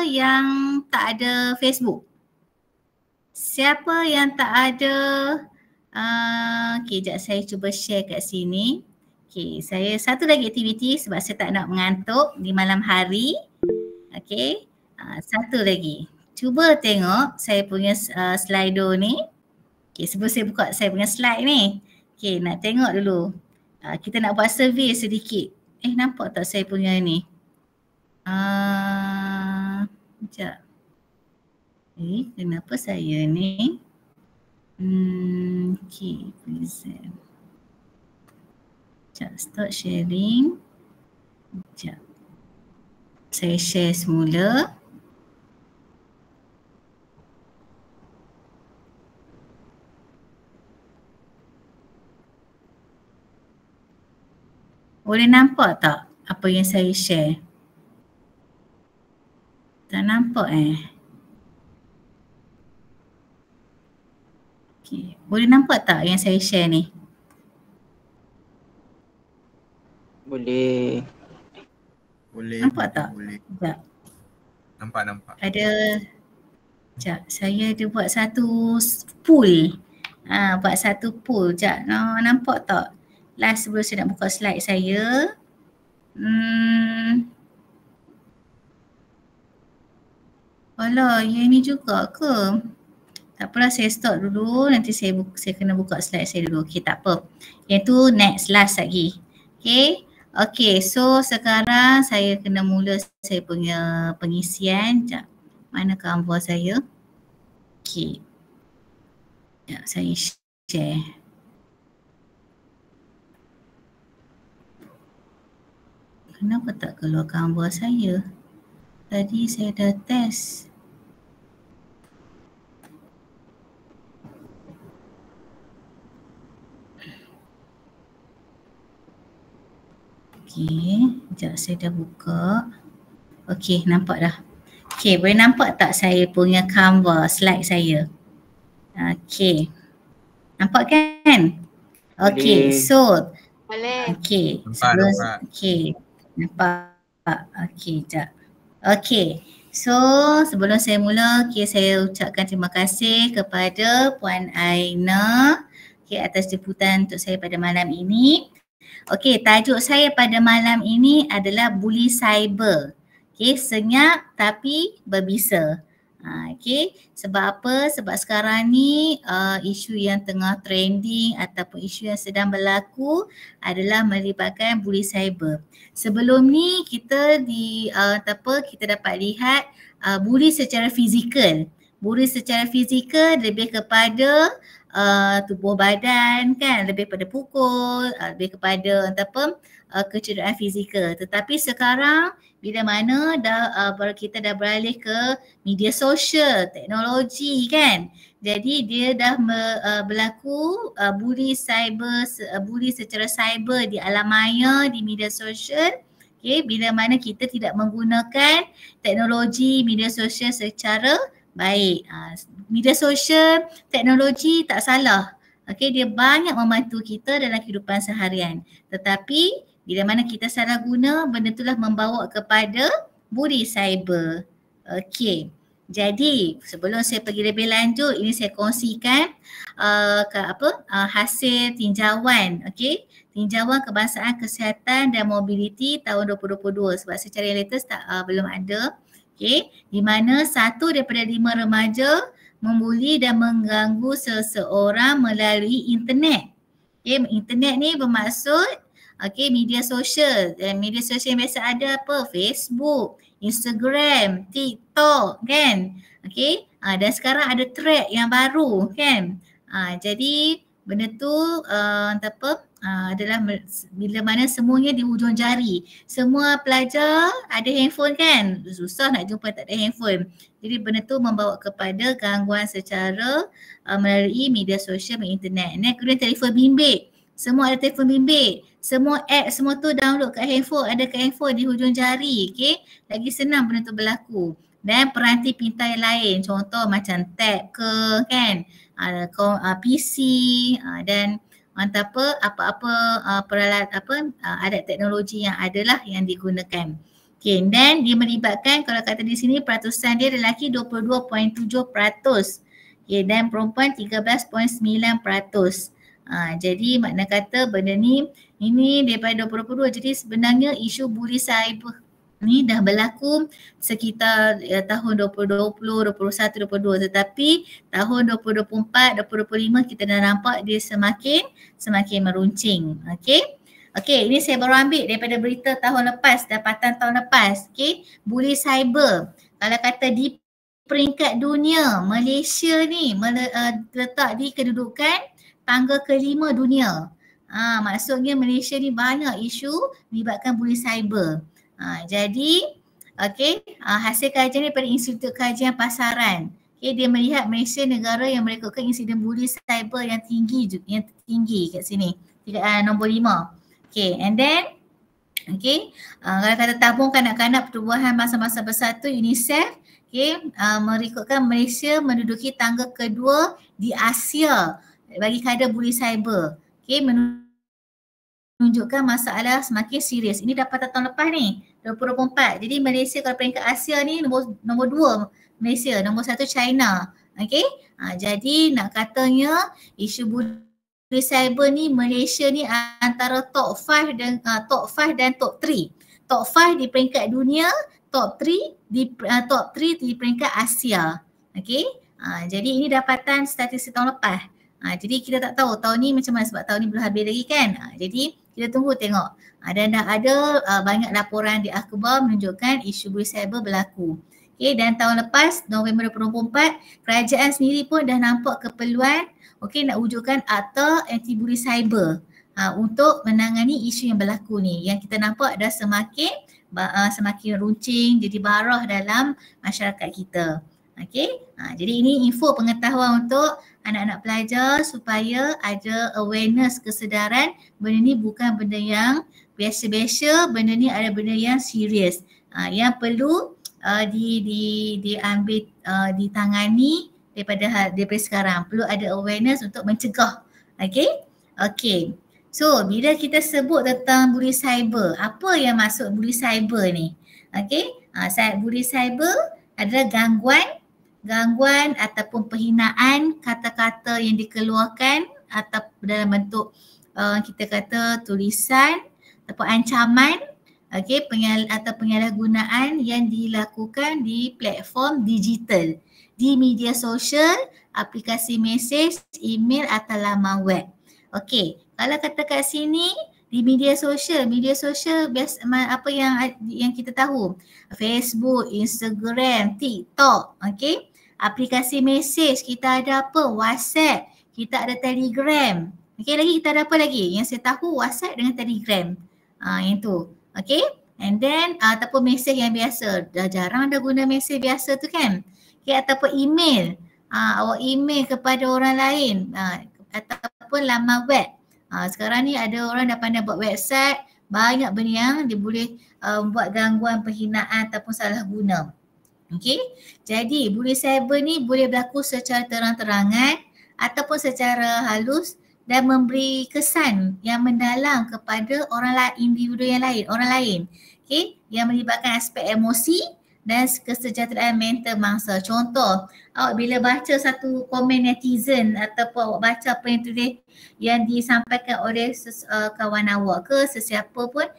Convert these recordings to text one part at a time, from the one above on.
yang tak ada Facebook? Siapa yang tak ada? Okay, sekejap saya cuba share kat sini. Okay, saya satu lagi aktiviti sebab saya tak nak mengantuk di malam hari. Okay, satu lagi. Cuba tengok saya punya Slido ni. Okay, sebelum saya buka saya punya slide ni. Okay, nak tengok dulu. Kita nak buat survey sedikit. Nampak tak saya punya ni? Sekejap. Kenapa saya ni? Okay, present. Sekejap, start sharing. Sekejap. Saya share semula. Boleh nampak tak apa yang saya share? Tak nampak Okay. Boleh nampak tak yang saya share ni? Boleh. Nampak tak? Boleh. Sekejap. Nampak. Ada, sekejap, saya ada buat satu pool. Buat satu pool. Sekejap, nampak tak? Last sebelum saya nak buka slide saya. Alah, yang ni juga ke? Tak apalah, saya stop dulu. Nanti saya kena buka slide saya dulu. Okay, tak apa. Yang tu next, last lagi. Okay. Okay, so sekarang saya kena mula saya punya pengisian. Sekejap. Mana Canva saya? Okay. Sekejap, saya share. Kenapa tak keluar Canva saya? Tadi saya dah test. Okay, sekejap saya dah buka. Okay, nampak dah. Okay, boleh nampak tak saya punya Canva slide saya? Okay, nampak kan? Okay, so boleh. Okay, Nampak. Okay, nampak. Okay, sekejap. Okay, so sebelum saya mula, okay, saya ucapkan terima kasih kepada Puan Aina atas jemputan untuk saya pada malam ini. Okey, tajuk saya pada malam ini adalah bully cyber. Okey, senyap tapi berbisa. Okey, sebab apa? Sebab sekarang ni isu yang tengah trending ataupun isu yang sedang berlaku adalah melibatkan bully cyber. Sebelum ni kita kita dapat lihat bully secara fizikal. Bully secara fizikal lebih kepada tubuh badan kan, lebih pada pukul, lebih kepada kecederaan fizikal. Tetapi sekarang bila mana kita dah beralih ke media sosial, teknologi kan. Jadi dia dah berlaku bully secara cyber di alam maya, di media sosial. Okay, bila mana kita tidak menggunakan teknologi media sosial secara baik. Media sosial, teknologi tak salah. Okay, dia banyak membantu kita dalam kehidupan seharian. Tetapi bila mana kita salah guna, benda itulah membawa kepada bully cyber. Okay, jadi sebelum saya pergi lebih lanjut, ini saya kongsikan hasil tinjauan. Okay, tinjauan Kebangsaan Kesihatan dan Mobiliti tahun 2022 sebab secara yang latest belum ada. Okay, di mana 1 daripada 5 remaja membuli dan mengganggu seseorang melalui internet. Okay, internet ni bermaksud media sosial. Dan media sosial yang biasa ada apa? Facebook, Instagram, TikTok kan. Okay, dan sekarang ada thread yang baru kan. Jadi benda tu adalah bila mana semuanya di hujung jari. Semua pelajar ada handphone kan? Susah nak jumpa tak ada handphone. Jadi benda tu membawa kepada gangguan secara melalui media sosial dan internet. Kemudian telefon bimbit. Semua ada telefon bimbit. Semua app semua tu download kat handphone, ada kat handphone di hujung jari. Okay? Lagi senang benda tu berlaku. Dan peranti pintar yang lain, contoh macam tab ke kan, PC dan apa-apa alat teknologi yang adalah yang digunakan. Okay, dan dia melibatkan kalau kata di sini peratusan dia lelaki 22.7%. Okay, dan perempuan 13.9%. Jadi makna kata benda ni ini daripada 2022, jadi sebenarnya isu bully cyber ni dah berlaku sekitar tahun 2020, 2021, 2022, tetapi tahun 2024, 2025 kita dah nampak dia semakin meruncing. Okey. Okey, ini saya baru ambil daripada berita tahun lepas, dapatan tahun lepas. Okey, bully cyber. Kalau kata di peringkat dunia, Malaysia ni terletak di kedudukan tangga kelima dunia. Maksudnya Malaysia ni banyak isu melibatkan bully cyber. Jadi, okey, hasil kajian daripada Institut Kajian Pasaran. Okay, dia melihat Malaysia negara yang merekodkan insiden bully cyber yang tinggi kat sini. Nombor 5. Okay, and then, okay, kalau kata tabung kanak-kanak pertubuhan masa-masa bersatu UNICEF, okay, merekodkan Malaysia menduduki tangga kedua di Asia bagi kadar bully cyber. Okay, menunjukkan masalah semakin serius. Ini dapatan tahun lepas ni, 2024. Jadi Malaysia kalau peringkat Asia ni nombor 2 Malaysia, nombor 1 China. Okay, jadi nak katanya isu bully cyber ni Malaysia ni antara top 5 dan top 3. Top 5 di peringkat dunia, top 3 di peringkat Asia. Okey. Jadi ini dapatan statistik tahun lepas. Jadi kita tak tahu tahun ni macam mana sebab tahun ni belum habis lagi kan. Jadi kita tunggu tengok. Dan dah ada banyak laporan di akhbar menunjukkan isu bully cyber berlaku. Okay, dan tahun lepas November 2024 kerajaan sendiri pun dah nampak keperluan nak wujudkan akta anti bully cyber untuk menangani isu yang berlaku ni yang kita nampak dah semakin runcing jadi barah dalam masyarakat kita. Okay, jadi ini info pengetahuan untuk anak-anak pelajar supaya ada awareness, kesedaran benda ni bukan benda yang biasa-biasa, benda ni ada benda yang serius yang perlu diambil, ditangani daripada sekarang. Perlu ada awareness untuk mencegah. Okay. So bila kita sebut tentang bully cyber, apa yang maksud bully cyber ni? Bully cyber adalah gangguan ataupun penghinaan kata-kata yang dikeluarkan atau dalam bentuk kita kata tulisan ataupun ancaman atau penyalahgunaan yang dilakukan di platform digital, di media sosial, aplikasi mesej, email atau laman web. Okey, kalau kata kat sini di media sosial biasa apa yang kita tahu, Facebook, Instagram, TikTok, okey. Aplikasi mesej kita ada apa? WhatsApp, kita ada Telegram. Okey, lagi kita ada apa lagi? Yang saya tahu WhatsApp dengan Telegram. Yang tu. Okay, and then ataupun mesej yang biasa, dah jarang dah guna mesej biasa tu kan. Okay, ataupun email, awak email kepada orang lain ataupun laman web. Sekarang ni ada orang dah pandai buat website, banyak benda yang dia boleh buat gangguan, penghinaan ataupun salah guna. Okay, jadi bully cyber ni boleh berlaku secara terang-terangan ataupun secara halus dan memberi kesan yang mendalam kepada orang lain, individu yang lain, orang lain. Okay, yang melibatkan aspek emosi dan kesejahteraan mental mangsa. Contoh, awak bila baca satu komen netizen ataupun awak baca apa yang tulis yang disampaikan oleh kawan awak ke sesiapa pun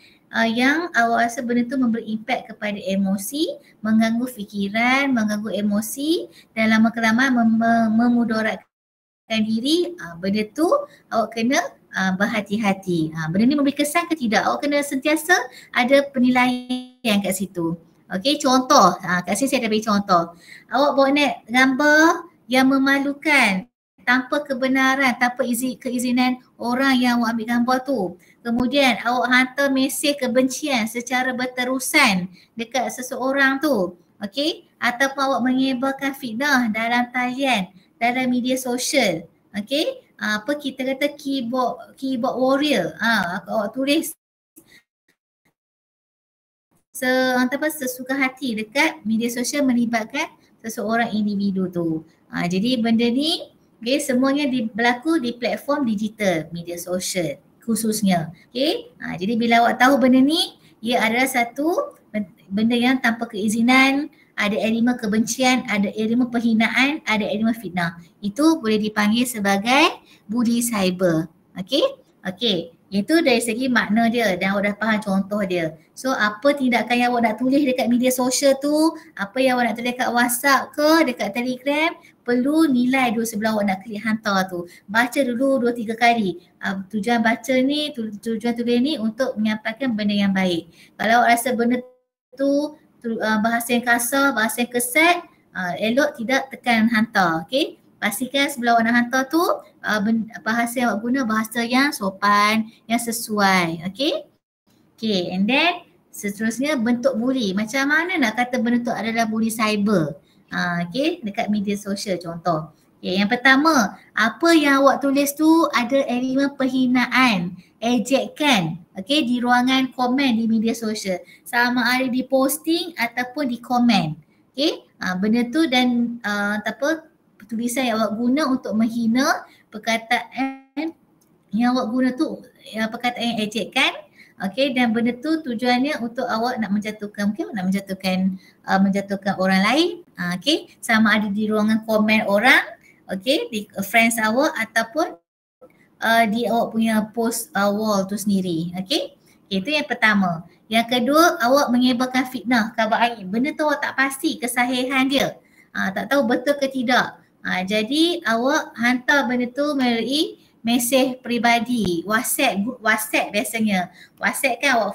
yang awak rasa benda tu memberi impak kepada emosi, mengganggu fikiran, mengganggu emosi dan lama-kelamaan memudaratkan diri, benda tu awak kena berhati-hati. Benda ni memberi kesan ke tidak? Awak kena sentiasa ada penilaian kat situ. Okey, contoh, kat sini saya dah beri contoh. Awak bawa net gambar yang memalukan tanpa kebenaran, tanpa keizinan orang yang awak ambil gambar tu. Kemudian awak hantar mesej kebencian secara berterusan dekat seseorang tu. Okey, ataupun awak menyebarkan fitnah dalam talian, dalam media sosial. Okey, apa kita kata keyboard warrior. Awak tulis sesuka hati dekat media sosial melibatkan seseorang individu tu. Jadi benda ni semuanya berlaku di platform digital, media sosial khususnya. Jadi bila awak tahu benda ni, ia adalah satu benda yang tanpa keizinan, ada elemen kebencian, ada elemen penghinaan, ada elemen fitnah. Itu boleh dipanggil sebagai bully cyber. Okey. Itu dari segi makna dia dan awak dah faham contoh dia. So apa tindakan yang awak nak tulis dekat media sosial tu, apa yang awak nak tulis dekat WhatsApp ke, dekat Telegram, perlu nilai dua sebelah awak nak klik hantar tu. Baca dulu 2-3 kali. Tujuan baca ni, tujuan tulis ni untuk menyampaikan benda yang baik. Kalau awak rasa benda tu bahasa yang kasar, bahasa yang kesat, elok tidak tekan hantar. Okay. Pastikan sebelah awak nak hantar tu bahasa yang awak guna bahasa yang sopan, yang sesuai. Okay. And then seterusnya bentuk bully. Macam mana nak kata benda tu adalah bully cyber? Dekat media sosial contoh. Yang pertama, apa yang awak tulis tu ada elemen penghinaan, ejekan, di ruangan komen di media sosial. Sama ada di posting ataupun di komen. Benda tu dan tulisan yang awak guna untuk menghina, perkataan yang awak guna tu perkataan yang ejekkan, dan benda tu tujuannya untuk awak nak menjatuhkan, menjatuhkan orang lain, sama ada di ruangan komen orang, di friends awak ataupun di awak punya post wall tu sendiri. Itu yang pertama. Yang kedua, awak menyebarkan fitnah, kabar aib. Benda tu awak tak pasti kesahihan dia. Tak tahu betul ke tidak. Jadi awak hantar benda tu melalui mesej peribadi, WhatsApp, group WhatsApp biasanya. WhatsApp kan awak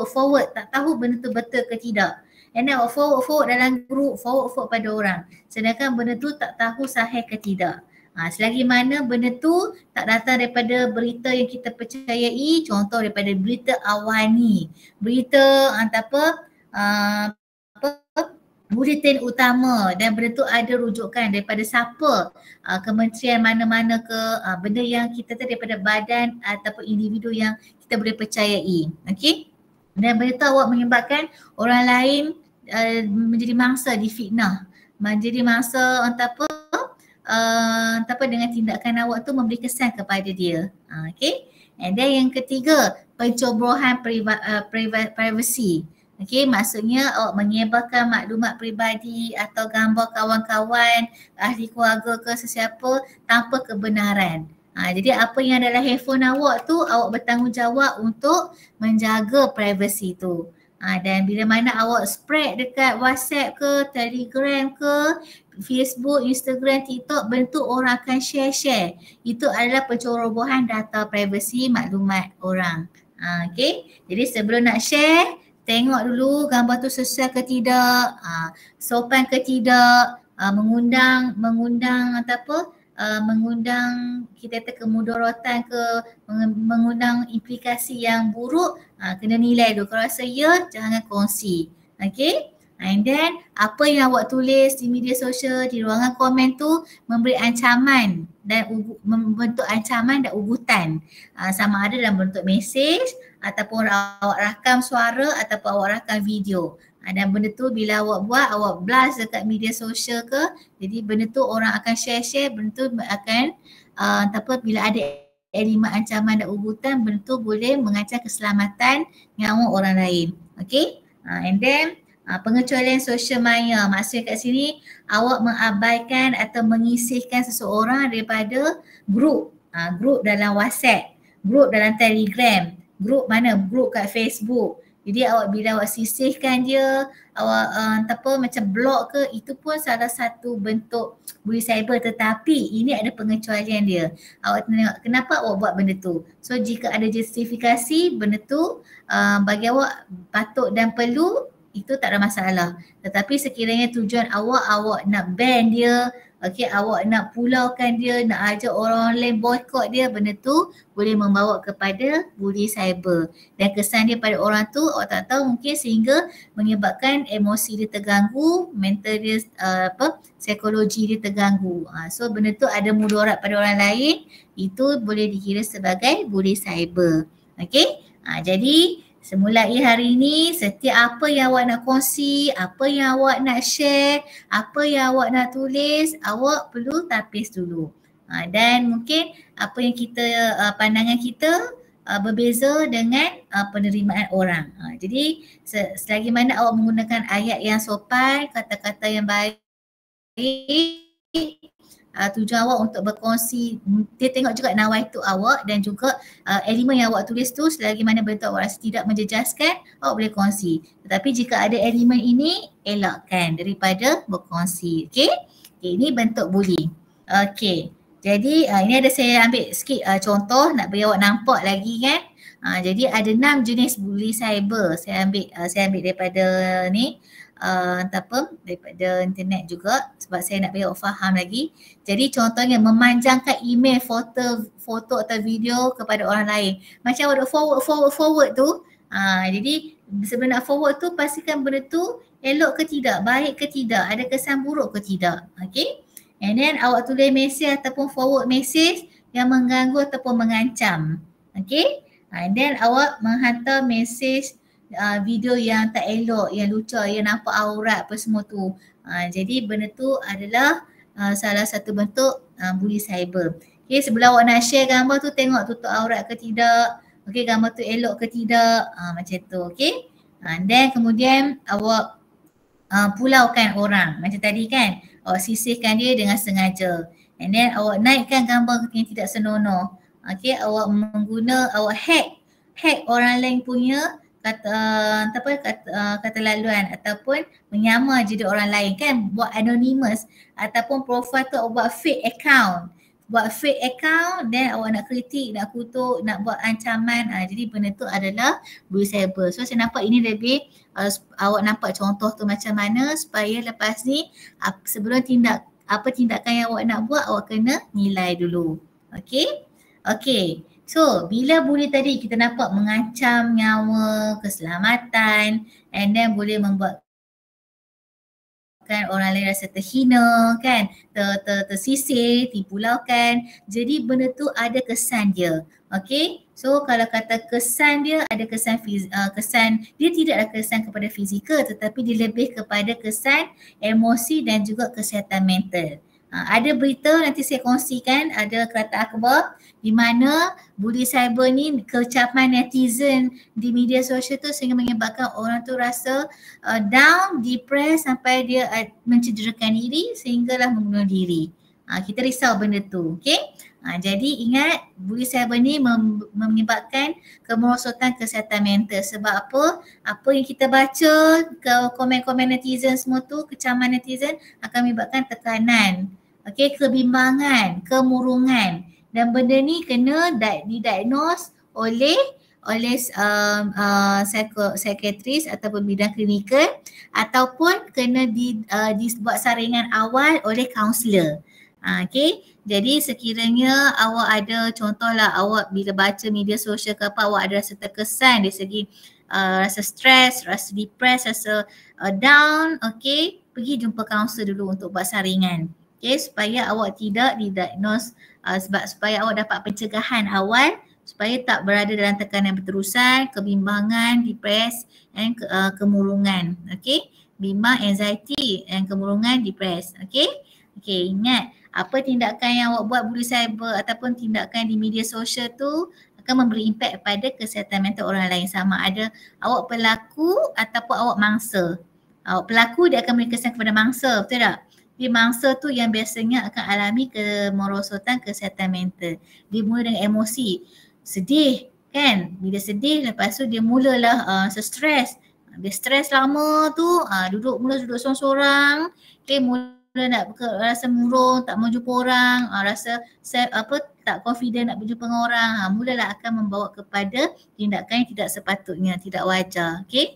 forward, tak tahu benda tu betul ke tidak. And then awak forward dalam group, forward pada orang. Sedangkan benda tu tak tahu sahih ke tidak. Selagi mana benda tu tak datang daripada berita yang kita percayai, contoh daripada berita awani, berita buletin utama dan benda tu ada rujukan daripada siapa, kementerian mana-mana ke, benda yang kita tahu daripada badan ataupun individu yang kita boleh percayai. Dan benda tu awak menyebabkan orang lain menjadi mangsa difitnah, menjadi mangsa dengan tindakan awak tu memberi kesan kepada dia. And then yang ketiga, pencobrohan privacy. Maksudnya awak menyebarkan maklumat peribadi atau gambar kawan-kawan, ahli keluarga ke sesiapa tanpa kebenaran. Jadi apa yang ada dalam handphone awak tu, awak bertanggungjawab untuk menjaga privacy tu. Dan bila mana awak spread dekat WhatsApp ke, Telegram ke, Facebook, Instagram, TikTok, bentuk orang akan share. Itu adalah pencerobohan data privacy maklumat orang. Jadi sebelum nak share, tengok dulu gambar tu sesuai ke tidak, sopan ke tidak, mengundang kita kata kemudaratan ke, mengundang implikasi yang buruk, kena nilai dulu. Kalau rasa ya, jangan kongsi. And then apa yang awak tulis di media sosial, di ruangan komen tu memberi ancaman dan membentuk ancaman dan ugutan. Sama ada dalam bentuk mesej ataupun awak rakam suara ataupun awak rakam video. Dan benda tu bila awak buat, awak blast dekat media sosial ke, jadi benda tu orang akan share, benda tu akan bila ada elemen ancaman dan ugutan, benda tu boleh mengancam keselamatan nyawa orang lain. And then pengecualian social maya, maksudnya kat sini awak mengabaikan atau mengisihkan seseorang daripada grup dalam WhatsApp, grup dalam Telegram, grup kat Facebook. Jadi bila awak sisihkan dia, awak macam blok ke, itu pun salah satu bentuk bully cyber, tetapi ini ada pengecualian dia. Awak tengok kenapa awak buat benda tu. So jika ada justifikasi benda tu bagi awak patut dan perlu, itu tak ada masalah. Tetapi sekiranya tujuan awak nak ban dia, awak nak pulaukan dia, nak ajak orang lain boycott dia, benda tu boleh membawa kepada bully cyber. Dan kesan dia pada orang tu awak tak tahu, mungkin sehingga menyebabkan emosi dia terganggu, mental dia psikologi dia terganggu. So benda tu ada mudarat pada orang lain, itu boleh dikira sebagai bully cyber. Jadi semulai hari ini, setiap apa yang awak nak kongsi, apa yang awak nak share, apa yang awak nak tulis, awak perlu tapis dulu. Dan mungkin apa yang pandangan kita berbeza dengan penerimaan orang. Jadi selagi mana awak menggunakan ayat yang sopan, kata-kata yang baik, tujuan awak untuk berkongsi, dia tengok juga nawaitu awak dan juga elemen yang awak tulis tu selagi mana bentuk awak rasa tidak menjejaskan, awak boleh kongsi. Tetapi jika ada elemen ini, elakkan daripada berkongsi. Okey? Ini bentuk bully. Okey. Jadi ini ada saya ambil sikit contoh nak bagi awak nampak lagi kan. Jadi ada 6 jenis bully cyber. Saya ambil daripada ni daripada internet juga sebab saya nak bagi awak faham lagi. Jadi contohnya memanjangkan email, foto atau video kepada orang lain. Macam awak forward tu. Jadi sebelum nak forward tu pastikan benda tu elok ke tidak, baik ke tidak, ada kesan buruk ke tidak. Okay. And then awak tulis mesej ataupun forward mesej yang mengganggu ataupun mengancam. Okay. And then awak menghantar mesej video yang tak elok, yang lucu, yang nampak aurat apa semua tu. Jadi benda tu adalah salah satu bentuk bully cyber. Okay, sebelum awak nak share gambar tu tengok tutup aurat ke tidak. Okay, gambar tu elok ke tidak. Macam tu. Okay. And then kemudian awak pulaukan orang. Macam tadi kan. Awak sisihkan dia dengan sengaja. And then awak naikkan gambar yang tidak senonoh. Okay, awak awak hack orang lain punya kata laluan ataupun menyamar jadi orang lain kan, buat anonymous ataupun profile tu awak buat fake account dan awak nak kritik, nak kutuk, nak buat ancaman. Jadi benda tu adalah bully cyber. So saya nampak ini lebih awak nampak contoh tu macam mana supaya lepas ni sebelum tindakan yang awak nak buat awak kena nilai dulu. Okay. So, bila bully tadi kita nampak mengancam nyawa, keselamatan and then boleh membuatkan orang lain rasa terhina kan, tersisih, dipulaukan. Jadi benda tu ada kesan dia. Okay. So, kalau kata kesan dia ada kesan dia tidak ada kesan kepada fizikal tetapi dia lebih kepada kesan emosi dan juga kesihatan mental. Ada berita nanti saya kongsikan, ada kereta akhbar di mana bully cyber ni kecaman netizen di media sosial tu sehingga menyebabkan orang tu rasa down, depressed sampai dia mencederakan diri sehinggalah membunuh diri. Kita risau benda tu. Okay? Jadi ingat bully cyber ni menyebabkan kemerosotan kesihatan mental. Sebab apa? Apa yang kita baca ke komen-komen netizen semua tu, kecaman netizen akan menyebabkan tekanan. Okay, kebimbangan, kemurungan dan benda ni kena didiagnose oleh psikiatris ataupun bidang klinikal ataupun kena dibuat saringan awal oleh kaunselor. Okay, jadi sekiranya awak ada contohlah awak bila baca media sosial ke apa awak ada rasa terkesan dari segi rasa stres, rasa depressed, rasa down, okay, pergi jumpa kaunselor dulu untuk buat saringan. Okay, supaya awak tidak didiagnose supaya awak dapat pencegahan awal supaya tak berada dalam tekanan berterusan, kebimbangan, depress dan kemurungan. Okay, bimbang, anxiety dan kemurungan, depress. Okay, ingat apa tindakan yang awak buat bully cyber ataupun tindakan di media sosial tu akan memberi impak pada kesihatan mental orang lain, sama ada awak pelaku ataupun awak mangsa. Awak pelaku dia akan memberi kesan kepada mangsa, betul tak? Di mangsa tu yang biasanya akan alami kemerosotan kesihatan mental. Dia mula dengan emosi, sedih kan, bila sedih lepas tu dia mulalah stres. Dia stres lama tu, duduk sorang-sorang, okay, mula nak rasa murung, tak mau jumpa orang, rasa tak confident nak berjumpa dengan orang, mulalah akan membawa kepada tindakan yang tidak sepatutnya, tidak wajar. Okay,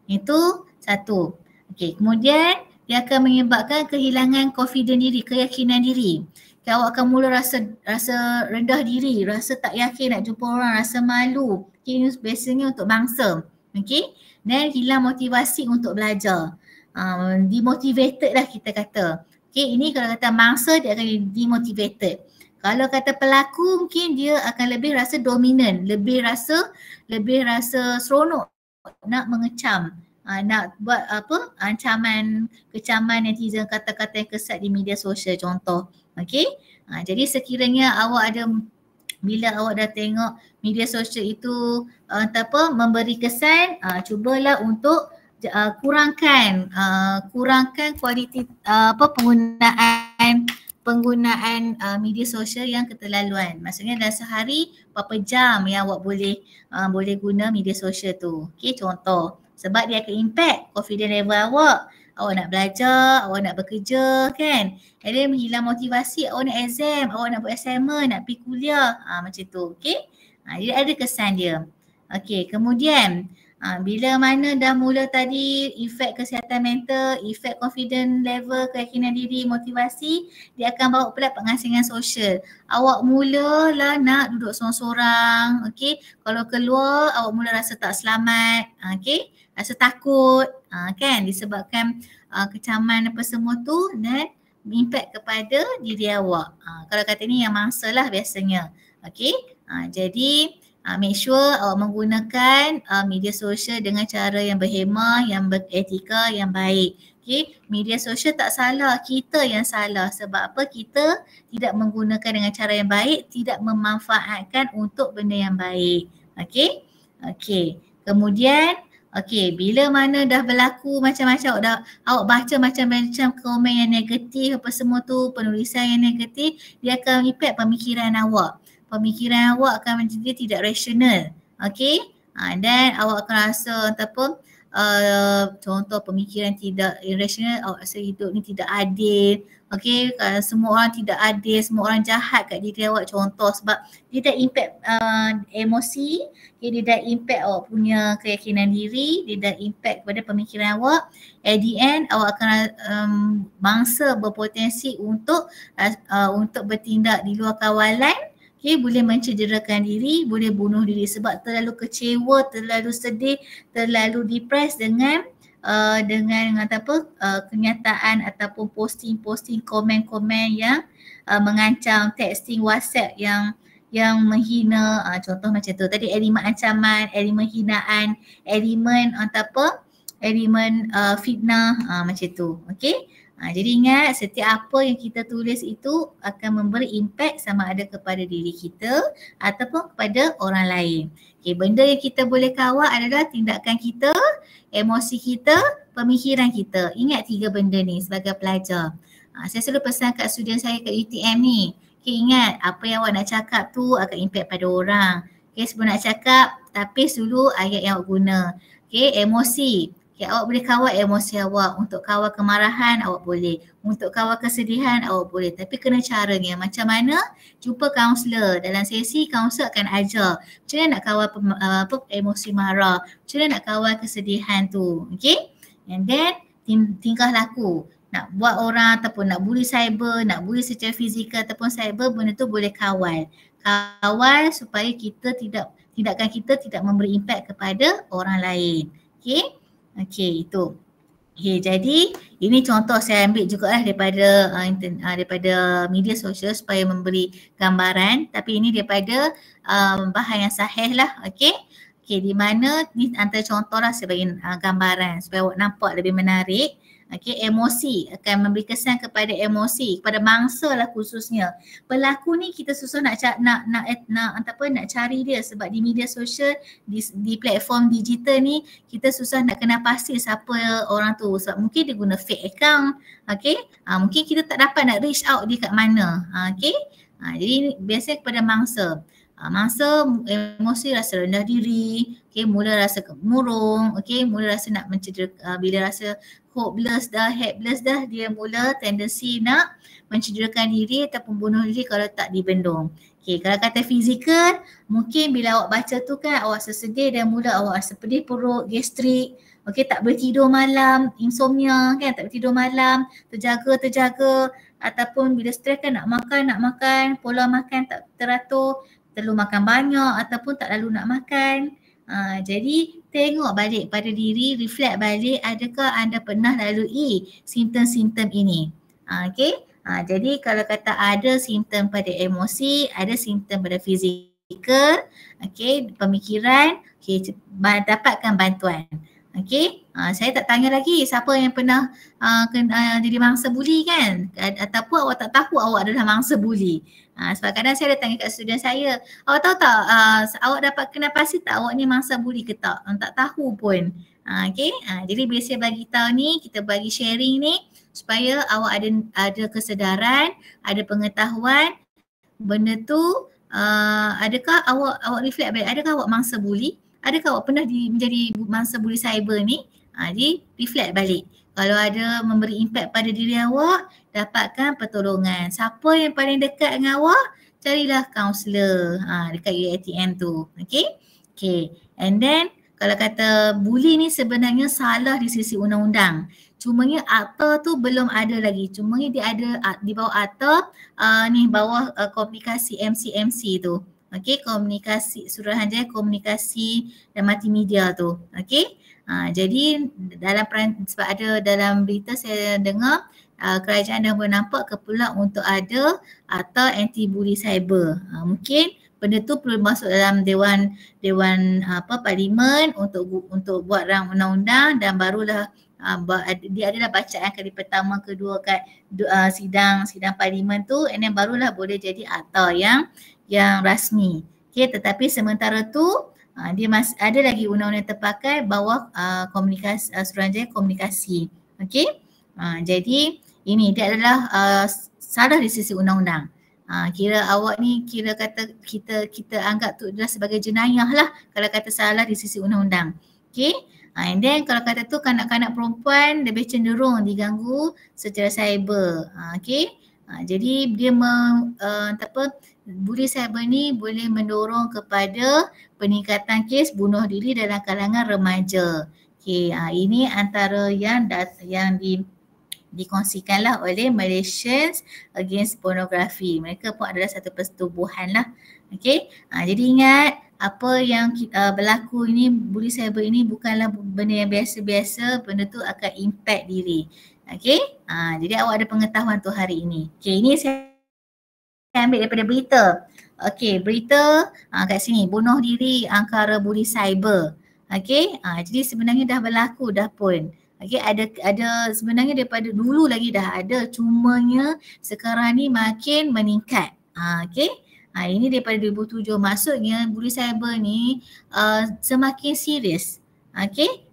itu satu. Okay, kemudian dia akan menyebabkan kehilangan confident diri, keyakinan diri. Awak akan mula rasa rendah diri, rasa tak yakin nak jumpa orang, rasa malu. Okay, ini biasanya untuk bangsa. Okay, dan hilang motivasi untuk belajar. Demotivated lah kita kata. Okay, ini kalau kata mangsa dia akan demotivated. Kalau kata pelaku mungkin dia akan lebih rasa dominan, lebih rasa seronok nak mengecam. Nak buat ancaman, kecaman netizen, kata-kata yang kesat di media sosial contoh. Okey. Jadi sekiranya awak ada bila awak dah tengok media sosial itu memberi kesan, cubalah untuk kurangkan kualiti penggunaan media sosial yang keterlaluan. Maksudnya dalam sehari berapa jam yang awak boleh guna media sosial tu. Okey, contoh. Sebab dia akan impact confidence level awak. Awak nak belajar, awak nak bekerja kan. And then hilang motivasi, awak nak exam, awak nak buat assignment, nak pergi kuliah. Macam tu. Okey. Jadi ada kesan dia. Okey, kemudian bila mana dah mula tadi efek kesihatan mental, efek confidence level, keyakinan diri, motivasi, dia akan bawa pula pengasingan sosial. Awak mulalah nak duduk sorang-sorang, okey. Kalau keluar awak mula rasa tak selamat, okey. Rasa takut, kan, disebabkan kecaman apa semua tu dan impact kepada diri awak. Kalau kata ni yang mangsa lah biasanya, okey. Jadi make sure awak menggunakan media sosial dengan cara yang berhemah, yang beretika, yang baik. Okay, media sosial tak salah, kita yang salah. Sebab apa? Kita tidak menggunakan dengan cara yang baik, tidak memanfaatkan untuk benda yang baik. Okay, okay. Kemudian, okay, bila mana dah berlaku macam-macam, awak baca macam-macam komen yang negatif, apa semua tu, penulisan yang negatif, dia akan impact pemikiran awak. Pemikiran awak akan menjadi tidak rasional. Okey? Dan awak akan rasa contoh pemikiran tidak rasional, awak rasa hidup ni tidak adil. Okey, semua orang tidak adil, semua orang jahat kat diri awak, contoh, sebab dia dah impact emosi, dia dah impact awak punya keyakinan diri, dia dah impact kepada pemikiran awak. At the end awak akan bangsa berpotensi untuk bertindak di luar kawalan. Okay, boleh mencederakan diri, boleh bunuh diri sebab terlalu kecewa, terlalu sedih, terlalu depres dengan kenyataan ataupun posting komen-komen yang mengancam, texting WhatsApp yang menghina, contoh macam tu. Tadi elemen ancaman, elemen hinaan, elemen elemen fitnah, macam tu. Okey. Jadi ingat, setiap apa yang kita tulis itu akan memberi impact sama ada kepada diri kita ataupun kepada orang lain. Okay, benda yang kita boleh kawal adalah tindakan kita, emosi kita, pemikiran kita. Ingat 3 benda ni sebagai pelajar. Saya selalu pesan kat student saya kat UTM ni. Okay, ingat apa yang awak nak cakap tu akan impact pada orang. Okay, sebelum nak cakap, tapis dulu ayat yang awak guna. Okay, emosi. Okay, awak boleh kawal emosi awak. Untuk kawal kemarahan awak boleh. Untuk kawal kesedihan awak boleh. Tapi kena caranya. Macam mana? Jumpa kaunselor. Dalam sesi kaunselor akan ajar macam mana nak kawal emosi marah. Macam mana nak kawal kesedihan tu. Okay? And then tingkah laku. Nak buat orang ataupun nak bully cyber, nak bully secara fizikal ataupun cyber, benda tu boleh kawal. Kawal supaya tindakan kita tidak memberi impact kepada orang lain. Okay? Okey, itu. Okay, jadi ini contoh saya ambil jugalah daripada media sosial supaya memberi gambaran, tapi ini daripada bahan yang sahih lah. Okey. Okey, di mana ni antara contoh lah saya bagi gambaran supaya awak nampak lebih menarik. Okey, emosi akan memberi kesan kepada emosi, kepada mangsa lah khususnya. Pelaku ni kita susah nak cari dia sebab di media sosial, di platform digital ni kita susah nak kenal pasti siapa orang tu sebab mungkin dia guna fake account. Okey, mungkin kita tak dapat nak reach out dia kat mana. Okey, jadi biasanya kepada mangsa. Mangsa emosi rasa rendah diri, okay, mula rasa murung, okay, mula rasa nak mencedera, bila rasa hopeless dah, helpless dah, dia mula tendensi nak mencederakan diri ataupun bunuh diri kalau tak dibendung. Okay, kalau kata fizikal, mungkin bila awak baca tu kan awak sesedih dan mula awak rasa pedih perut, gastrik, okay, tak boleh tidur malam, insomnia kan, tak boleh tidur malam, terjaga ataupun bila stres kan nak makan, pola makan tak teratur, terlalu makan banyak ataupun tak lalu nak makan. Jadi tengok balik pada diri, reflect balik adakah anda pernah lalui simptom-simptom ini. Okay. Jadi kalau kata ada simptom pada emosi, ada simptom pada fizikal, okay, pemikiran, okay, dapatkan bantuan. Okey, saya tak tanya lagi siapa yang pernah jadi mangsa buli kan, ataupun awak tak tahu awak adalah mangsa buli. Sebab kadang saya ada tanya kat student saya, awak tahu tak awak dapat kena pasti tak awak ni mangsa buli ke tak? Tak tahu pun. Okey, jadi bila saya bagi tahu ni, kita bagi sharing ni supaya awak ada kesedaran, ada pengetahuan benda tu adakah awak reflect balik, adakah awak mangsa buli? Adakah awak pernah menjadi mangsa buli cyber ni? Jadi reflect balik. Kalau ada memberi impact pada diri awak, dapatkan pertolongan. Siapa yang paling dekat dengan awak, carilah kaunselor dekat UiTM tu. Okay? Okay. And then kalau kata buli ni sebenarnya salah di sisi undang-undang. Cumanya akta tu belum ada lagi. Cumanya dia ada di bawah akta ni bawah komunikasi MCMC tu. Okey, komunikasi Suruhanjaya Komunikasi dan Multimedia tu. Okey. Jadi sebab ada dalam berita saya dengar kerajaan dah bernampak keperluan untuk ada akta anti bully cyber. Mungkin benda tu perlu masuk dalam dewan parlimen untuk buat rang undang-undang dan barulah dia adalah bacaan kali pertama kedua kat sidang parlimen tu, and then barulah boleh jadi akta yang rasmi. Okay, tetapi sementara tu dia masih ada lagi undang-undang terpakai bawah komunikasi Suruhanjaya Komunikasi. Okay, jadi ini dia adalah salah di sisi undang-undang. Kira awak ni kira kata kita anggap tu adalah sebagai jenayah lah kalau kata salah di sisi undang-undang. Okay, and then kalau kata tu kanak-kanak perempuan lebih cenderung diganggu secara cyber. Okay, jadi dia bully cyber ni boleh mendorong kepada peningkatan kes bunuh diri dalam kalangan remaja. Okay, ini antara yang dikongsikanlah oleh Malaysians Against Pornography. Mereka pun adalah satu persetubuhan lah. Okay, jadi ingat apa yang berlaku ini, bully cyber ini bukanlah benda yang biasa-biasa, benda tu akan impact diri. Okay, jadi awak ada pengetahuan tu hari ini. Okay, ini saya ambil daripada berita. Okay, berita kat sini, bunuh diri angkara bully cyber. Okay, jadi sebenarnya dah berlaku dah pun. Okay, ada sebenarnya daripada dulu lagi dah ada, cumanya sekarang ni makin meningkat. Okay, ini daripada 2007, maksudnya bully cyber ni semakin serius. Okay,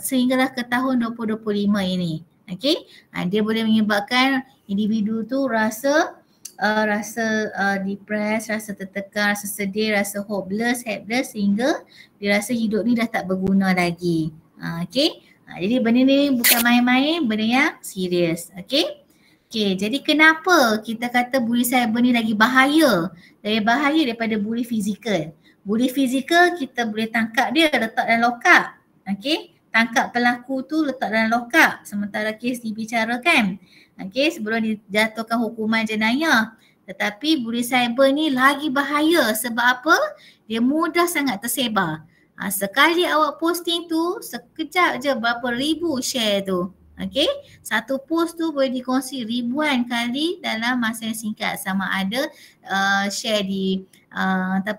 sehinggalah ke tahun 2025 ini. Okay, dia boleh menyebabkan individu tu rasa depressed, rasa tertekan, rasa sedih, rasa hopeless, helpless, sehingga dia rasa hidup ni dah tak berguna lagi. Okay, jadi benda ni bukan main-main, benda yang serius. Okay, jadi kenapa kita kata bully cyber ni lagi bahaya? Lebih bahaya daripada bully fizikal. Bully fizikal kita boleh tangkap dia, letak dalam lock-up. Okay, tangkap pelaku tu letak dalam lock-up sementara kes dibicarakan. Okay, sebelum dijatuhkan hukuman jenayah. Tetapi bully cyber ni lagi bahaya sebab apa? Dia mudah sangat tersebar. Sekali awak posting tu, sekejap je berapa ribu share tu. Okay, satu post tu boleh dikongsi ribuan kali dalam masa yang singkat, sama ada share di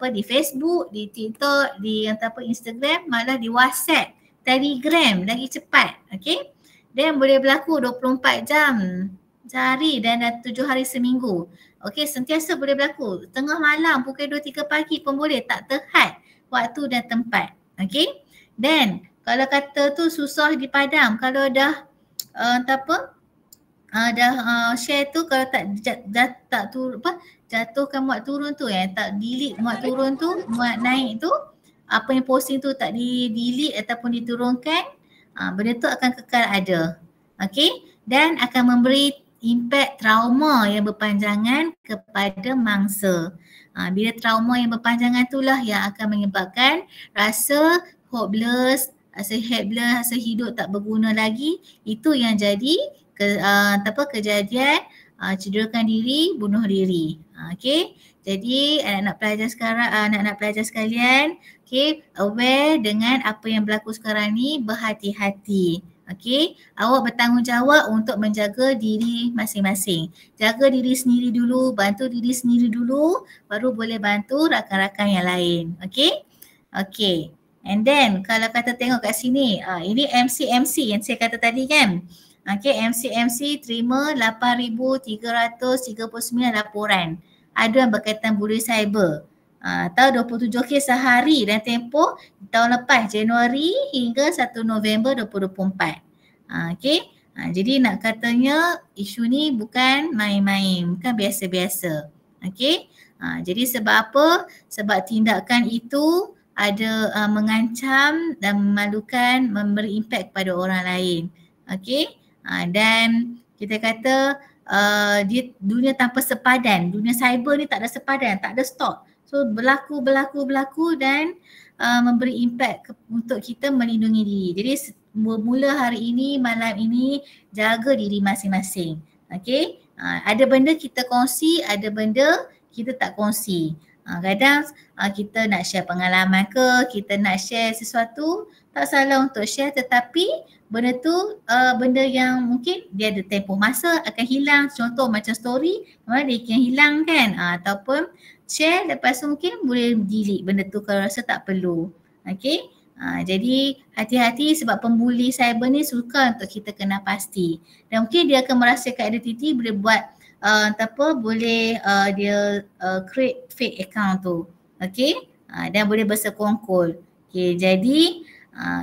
di Facebook, di TikTok, di Instagram, malah di WhatsApp, Telegram lagi cepat. Okay, dan boleh berlaku 24 jam sehari dan 7 hari seminggu. Okay, sentiasa boleh berlaku. Tengah malam pukul 2-3 pagi pun boleh, tak terhad waktu dan tempat. Okay, dan kalau kata tu susah dipadam, kalau dah share tu, kalau tak jatuhkan muat turun tu, tak delete muat turun tu, muat naik tu, apa yang posting tu tak di-delete ataupun diturunkan, benda tu akan kekal ada. Okay, dan akan memberi impact trauma yang berpanjangan kepada mangsa. Bila trauma yang berpanjangan itulah yang akan menyebabkan rasa hopeless, rasa helpless, rasa hidup tak berguna lagi. Itu yang jadi kejadian cederakan diri, bunuh diri. Okay, jadi anak-anak pelajar sekalian, okay, aware dengan apa yang berlaku sekarang ni, berhati-hati. Okay, awak bertanggungjawab untuk menjaga diri masing-masing. Jaga diri sendiri dulu, bantu diri sendiri dulu, baru boleh bantu rakan-rakan yang lain. Okay, And then kalau kata tengok kat sini, ini MC yang saya kata tadi kan. Okay, MC terima 8,339 laporan. Ada yang berkaitan bully cyber. Tahu 27 kes sehari dan tempoh tahun lepas Januari hingga 1 November 2024. Okay. Jadi nak katanya isu ni bukan main-main, bukan biasa-biasa. Okay. Jadi sebab apa? Sebab tindakan itu ada mengancam dan memalukan, memberi impak kepada orang lain. Okay. Dan kita kata dia dunia tanpa sepadan, dunia cyber ni tak ada sepadan, tak ada stop. So berlaku dan memberi impak untuk kita melindungi diri. Jadi mula hari ini, malam ini, jaga diri masing-masing. Okay. Ada benda kita kongsi, ada benda kita tak kongsi. Kadang kita nak share pengalaman ke, kita nak share sesuatu, tak salah untuk share, tetapi benda tu benda yang mungkin dia ada tempoh masa akan hilang. Contoh macam story, dia akan hilang kan, ataupun share lepas tu mungkin boleh delete benda tu kalau rasa tak perlu. Okay. Jadi hati-hati sebab pembuli cyber ni suka untuk kita kena pasti. Dan mungkin dia akan merasakan identiti, boleh buat boleh dia create fake account tu. Okay. Dan boleh bersekongkol. Okay, jadi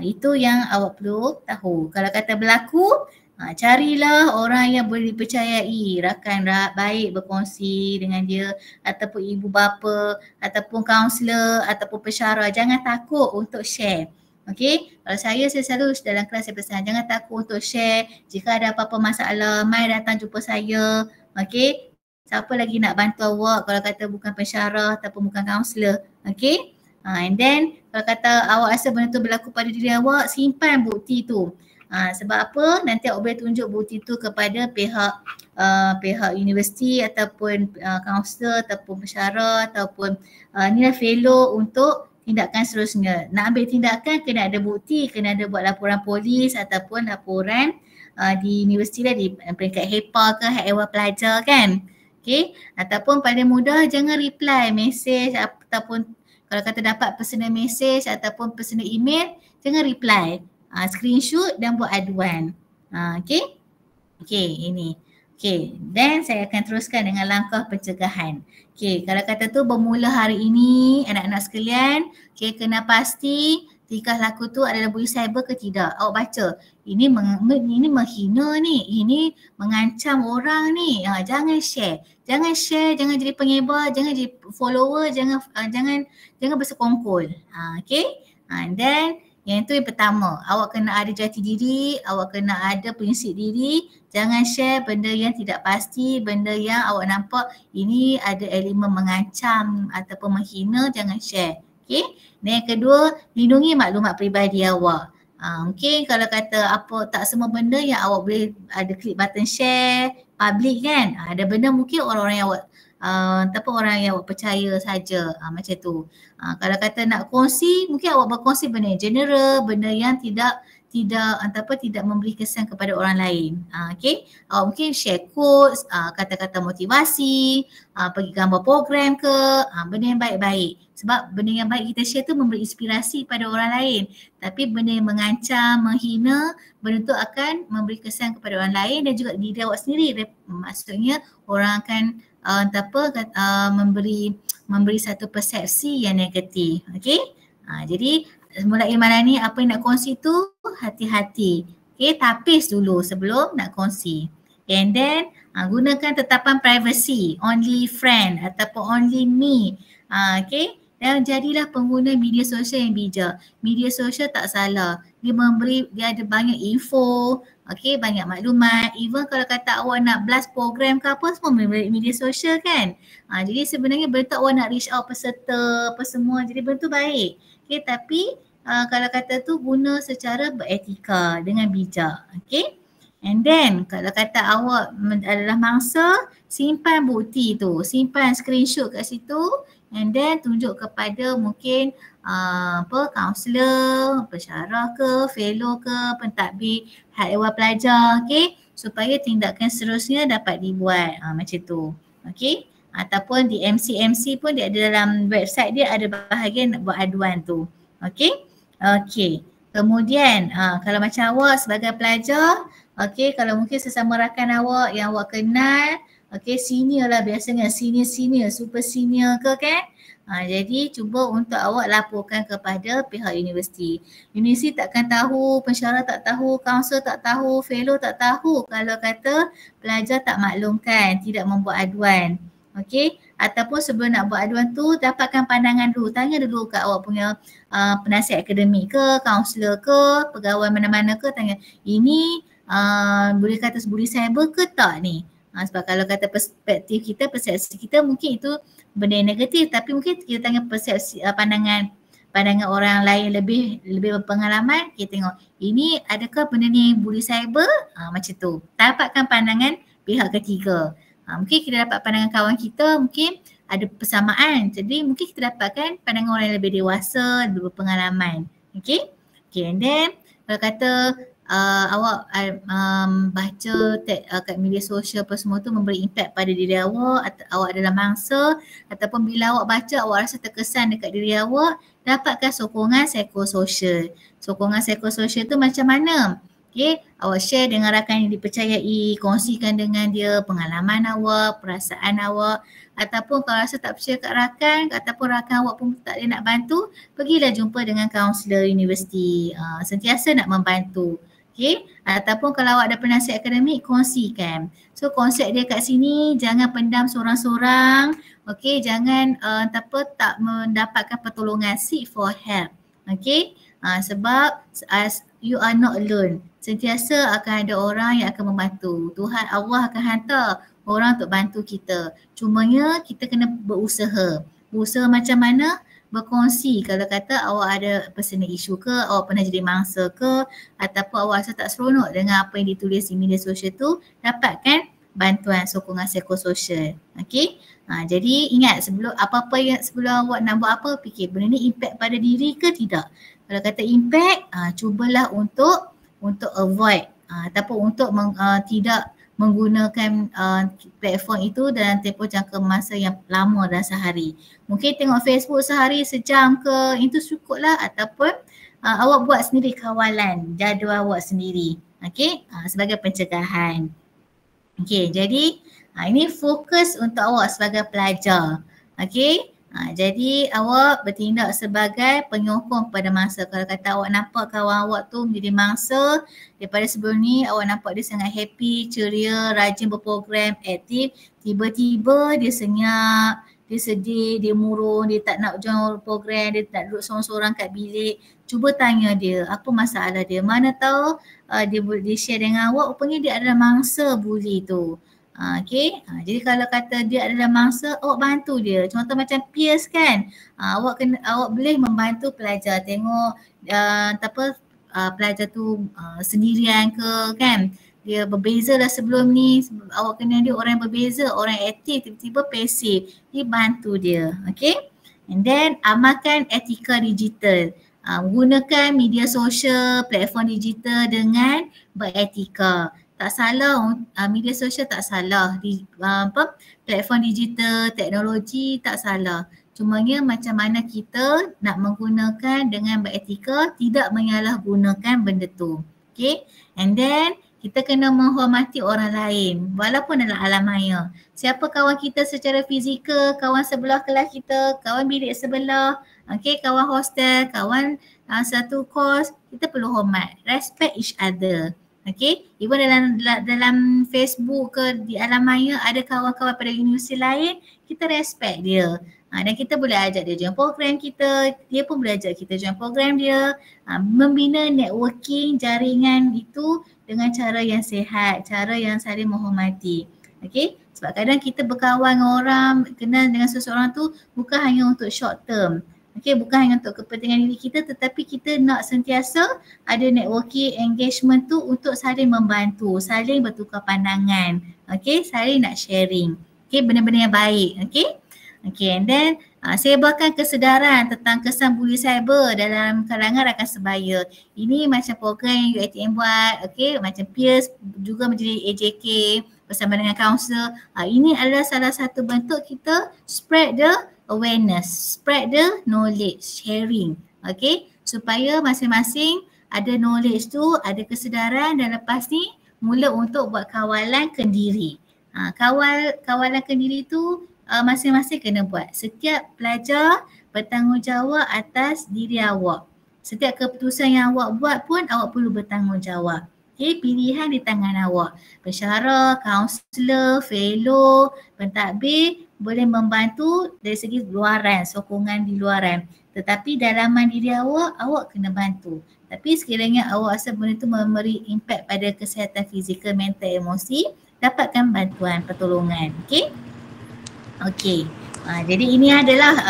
itu yang awak perlu tahu. Kalau kata berlaku, carilah orang yang boleh dipercayai, rakan baik berkongsi dengan dia, ataupun ibu bapa, ataupun kaunselor, ataupun pensyarah. Jangan takut untuk share. Okay, kalau saya selalu dalam kelas saya pesan, jangan takut untuk share. Jika ada apa-apa masalah, mari datang jumpa saya. Okay, siapa lagi nak bantu awak kalau kata bukan pensyarah ataupun bukan kaunselor. Okay, and then kalau kata awak rasa benda tu berlaku pada diri awak, simpan bukti tu. Sebab apa? Nanti awak boleh tunjuk bukti tu kepada pihak universiti ataupun kaunselor ataupun pensyarah ataupun ni fellow untuk tindakan seterusnya. Nak ambil tindakan kena ada bukti, kena ada buat laporan polis ataupun laporan di universiti lah, di peringkat HEPA ke, Hak Ehwal Pelajar kan. Okay, ataupun paling mudah jangan reply mesej ataupun kalau kata dapat personal message ataupun personal email, jangan reply. Screenshot dan buat aduan. Okay. Okay, ini. Okay, then saya akan teruskan dengan langkah pencegahan. Okay, kalau kata tu bermula hari ini, anak-anak sekalian, okay, kena pasti tingkah laku tu adalah bully cyber ke tidak. Awak baca, ini menghina ni, ini mengancam orang ni. Jangan share. Jangan share, jangan jadi penyebar, jangan jadi follower, jangan bersekongkol. Okay, and then yang itu yang pertama, awak kena ada jati diri, awak kena ada prinsip diri. Jangan share benda yang tidak pasti, benda yang awak nampak ini ada elemen mengancam ataupun menghina, jangan share. Okay. Dan yang kedua, lindungi maklumat peribadi awak. Mungkin kalau kata apa tak semua benda yang awak boleh ada klik button share, public kan. Ada benda mungkin orang-orang yang awak orang yang awak percaya saja, macam tu. Kalau kata nak kongsi, mungkin awak berkongsi benda yang general, benda yang tidak memberi kesan kepada orang lain. Okay, awak mungkin share quotes, kata-kata motivasi, pergi gambar program ke, benda yang baik-baik. Sebab benda yang baik kita share tu memberi inspirasi pada orang lain. Tapi benda yang mengancam, menghina, benda tu akan memberi kesan kepada orang lain dan juga diri awak sendiri. Maksudnya orang akan memberi satu persepsi yang negatif. Okay, jadi mulai malam ni apa yang nak kongsi tu hati-hati. Okay, tapis dulu sebelum nak kongsi. And then gunakan tetapan privacy, only friend ataupun only me. Okay, dan jadilah pengguna media sosial yang bijak. Media sosial tak salah. Dia ada banyak info, okay, banyak maklumat. Even kalau kata awak nak blast program ke apa, semua media sosial kan. Jadi sebenarnya benda awak nak reach out peserta, apa semua. Jadi benda tu baik. Okay, tapi kalau kata tu guna secara beretika dengan bijak. Okay. And then kalau kata awak adalah mangsa, simpan bukti tu, simpan screenshot kat situ and then tunjuk kepada mungkin kaunselor, pensyarah ke, fellow ke, pentadbir Hak Ehwal Pelajar, okay, supaya tindakan seterusnya dapat dibuat macam tu. Okay, ataupun di MC pun dia ada dalam website dia ada bahagian nak buat aduan tu. Okay. Okey. Kemudian kalau macam awak sebagai pelajar, okey, kalau mungkin sesama rakan awak yang awak kenal, okey, senior lah biasanya, senior, super senior ke kan? Jadi cuba untuk awak laporkan kepada pihak universiti. Universiti takkan tahu, pensyarah tak tahu, kaunselor tak tahu, fellow tak tahu kalau kata pelajar tak maklumkan, tidak membuat aduan. Okey, ataupun sebelum nak buat aduan tu dapatkan pandangan dulu, tanya dulu kat awak punya penasihat akademik ke, kaunselor ke, pegawai mana-mana ke, tanya ini boleh kata bully cyber ke tak ni? Sebab kalau kata perspektif kita, persepsi kita mungkin itu benda yang negatif, tapi mungkin kita tanya persepsi pandangan orang lain lebih berpengalaman, kita tengok ini adakah benda ni bully cyber? Macam tu. Dapatkan pandangan pihak ketiga. Mungkin kita dapat pandangan kawan kita mungkin ada persamaan. Jadi mungkin kita dapatkan pandangan orang yang lebih dewasa, lebih berpengalaman. Okay? Okay, and then kalau kata awak baca kat media sosial apa semua tu memberi impact pada diri awak, atau awak adalah mangsa, ataupun bila awak baca awak rasa terkesan dekat diri awak, dapatkan sokongan psikososial. Sokongan psikososial tu macam mana? Okay, awak share dengan rakan yang dipercayai, kongsikan dengan dia pengalaman awak, perasaan awak, ataupun kalau rasa tak percaya kat rakan ataupun rakan awak pun tak ada nak bantu, pergilah jumpa dengan kaunselor universiti. Sentiasa nak membantu. Okay, ataupun kalau awak ada penasihat akademik, kongsikan. So konsep dia kat sini, jangan pendam seorang-seorang. Okay, jangan tak mendapatkan pertolongan, seek for help. Okay, sebab you are not alone. Sentiasa akan ada orang yang akan membantu. Tuhan Allah akan hantar orang untuk bantu kita. Cumanya kita kena berusaha. Berusaha macam mana? Berkongsi. Kalau kata awak ada personal issue ke, awak pernah jadi mangsa ke, ataupun awak rasa tak seronok dengan apa yang ditulis di media sosial tu, dapatkan bantuan sokongan psikososial. Okey? Jadi ingat sebelum awak nak buat apa, fikir benda ni impact pada diri ke tidak. Kalau kata impact, cubalah untuk avoid ataupun untuk tidak menggunakan platform itu dalam tempoh jangka masa yang lama dalam sehari. Mungkin tengok Facebook sehari sejam ke, itu cukuplah, ataupun awak buat sendiri kawalan, jadual awak sendiri. Okey, sebagai pencegahan. Okey, jadi ini fokus untuk awak sebagai pelajar. Okey. Jadi awak bertindak sebagai penyokong pada mangsa. Kalau kata awak nampak kawan awak tu menjadi mangsa, daripada sebelum ni awak nampak dia sangat happy, ceria, rajin berprogram, aktif, tiba-tiba dia senyap, dia sedih, dia murung, dia tak nak join program, dia tak duduk seorang-seorang kat bilik. Cuba tanya dia apa masalah dia. Mana tahu dia share dengan awak, rupanya dia adalah mangsa bully tu. Okay, jadi kalau kata dia adalah mangsa, awak bantu dia. Contoh macam peers kan, awak boleh membantu pelajar. Tengok pelajar tu sendirian ke kan, dia berbeza lah sebelum ni, awak kenal dia orang yang berbeza, orang yang aktif, tiba-tiba pasif, dia bantu dia. Okay, and then amalkan etika digital. Gunakan media sosial, platform digital dengan beretika. Tak salah, media sosial tak salah, platform digital, teknologi tak salah. Cumanya macam mana kita nak menggunakan dengan beretika, tidak menyalahgunakan benda tu. Okay, and then kita kena menghormati orang lain walaupun dalam alam maya. Siapa kawan kita secara fizikal, kawan sebelah kelas kita, kawan bilik sebelah, okay, kawan hostel, kawan satu kos, kita perlu hormat, respect each other. Okay, even dalam Facebook ke di alam maya ada kawan-kawan pada universiti lain, kita respect dia. Dan kita boleh ajak dia join program kita, dia pun boleh ajak kita join program dia. Membina networking, jaringan itu dengan cara yang sihat, cara yang saling menghormati. Okay, sebab kadang kita berkawan dengan orang, kenal dengan seseorang tu bukan hanya untuk short term. Okay, bukan hanya untuk kepentingan diri kita, tetapi kita nak sentiasa ada networking, engagement tu untuk saling membantu, saling bertukar pandangan. Okay, saling nak sharing. Okay, benda-benda yang baik. Okay. Okay, and then sebarkan kesedaran tentang kesan bully cyber dalam kalangan rakan sebaya. Ini macam program yang UiTM buat, okay, macam peers juga menjadi AJK bersama dengan kaunselor. Ini adalah salah satu bentuk kita spread the awareness, spread the knowledge, sharing. Okay, supaya masing-masing ada knowledge tu, ada kesedaran dan lepas ni mula untuk buat kawalan kendiri. Kawalan kendiri tu masing-masing kena buat. Setiap pelajar bertanggungjawab atas diri awak. Setiap keputusan yang awak buat pun awak perlu bertanggungjawab. Okay, pilihan di tangan awak. Pensyarah, kaunselor, fellow, pentadbir boleh membantu dari segi luaran, sokongan di luaran. Tetapi dalaman diri awak, awak kena bantu. Tapi sekiranya awak rasa benda tu memberi impak pada kesihatan fizikal, mental, emosi, dapatkan bantuan, pertolongan. Okay? Okay. Jadi ini adalah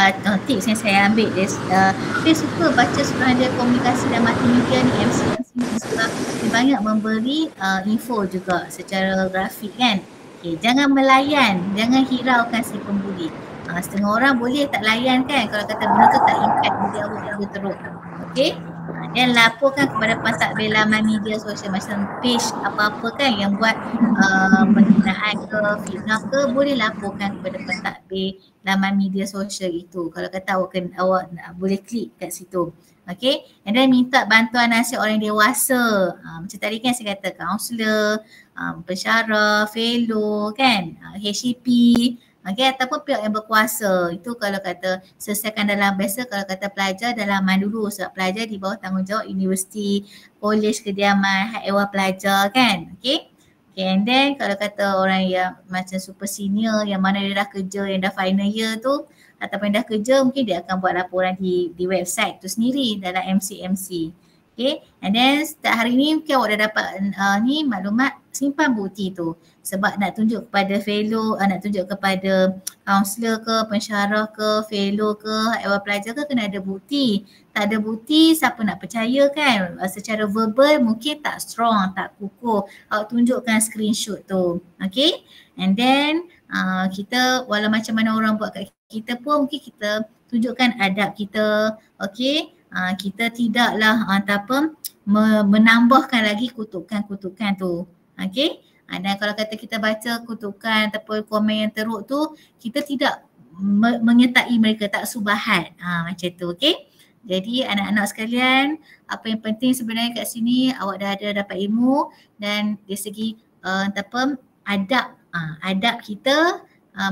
tips yang saya ambil. Saya suka baca Suruhanjaya Komunikasi dan Multimedia ni, MC sebab dia banyak memberi info juga secara grafik kan. Okay, jangan melayan, jangan hiraukan si pembuli. Setengah orang boleh tak layan kan kalau kata benda tu tak impact diri awak teruk. Okay. Dan laporkan kepada pentadbir laman media sosial macam page apa-apa kan yang buat penghinaan ke, fitnah ke, boleh laporkan kepada pentadbir laman media sosial itu. Kalau kata awak boleh klik kat situ. Okay, and then minta bantuan nasihat orang dewasa. Macam tadi kan saya kata kaunselor, pensyarah, fellow kan, HCP. Okay, ataupun pihak yang berkuasa. Itu kalau kata selesaikan dalam biasa, kalau kata pelajar dalaman dulu sebab pelajar di bawah tanggungjawab universiti, kolej kediaman, hak ehwal pelajar kan. Okay. And then kalau kata orang yang macam super senior yang mana dia dah kerja, yang dah final year tu ataupun dah kerja, mungkin dia akan buat laporan di website tu sendiri dalam MC. Okay, and then setiap hari ni mungkin awak dah dapat ni maklumat, simpan bukti tu sebab nak tunjuk kepada fellow, nak tunjuk kepada kaunselor ke, pensyarah ke, fellow ke, ehwal pelajar ke, kena ada bukti. Tak ada bukti, siapa nak percaya kan? Secara verbal mungkin tak strong, tak kukuh. Awak tunjukkan screenshot tu. Okay, and then kita walau macam mana orang buat kat kita pun mungkin kita tunjukkan adab kita. Okay, kita tidaklah menambahkan lagi kutukan-kutukan tu. Okay, dan kalau kata kita baca kutukan ataupun komen yang teruk tu, kita tidak menyertai mereka, tak subahat. Macam tu. Okay, jadi anak-anak sekalian, apa yang penting sebenarnya kat sini awak dah ada dapat ilmu dan dari segi adab kita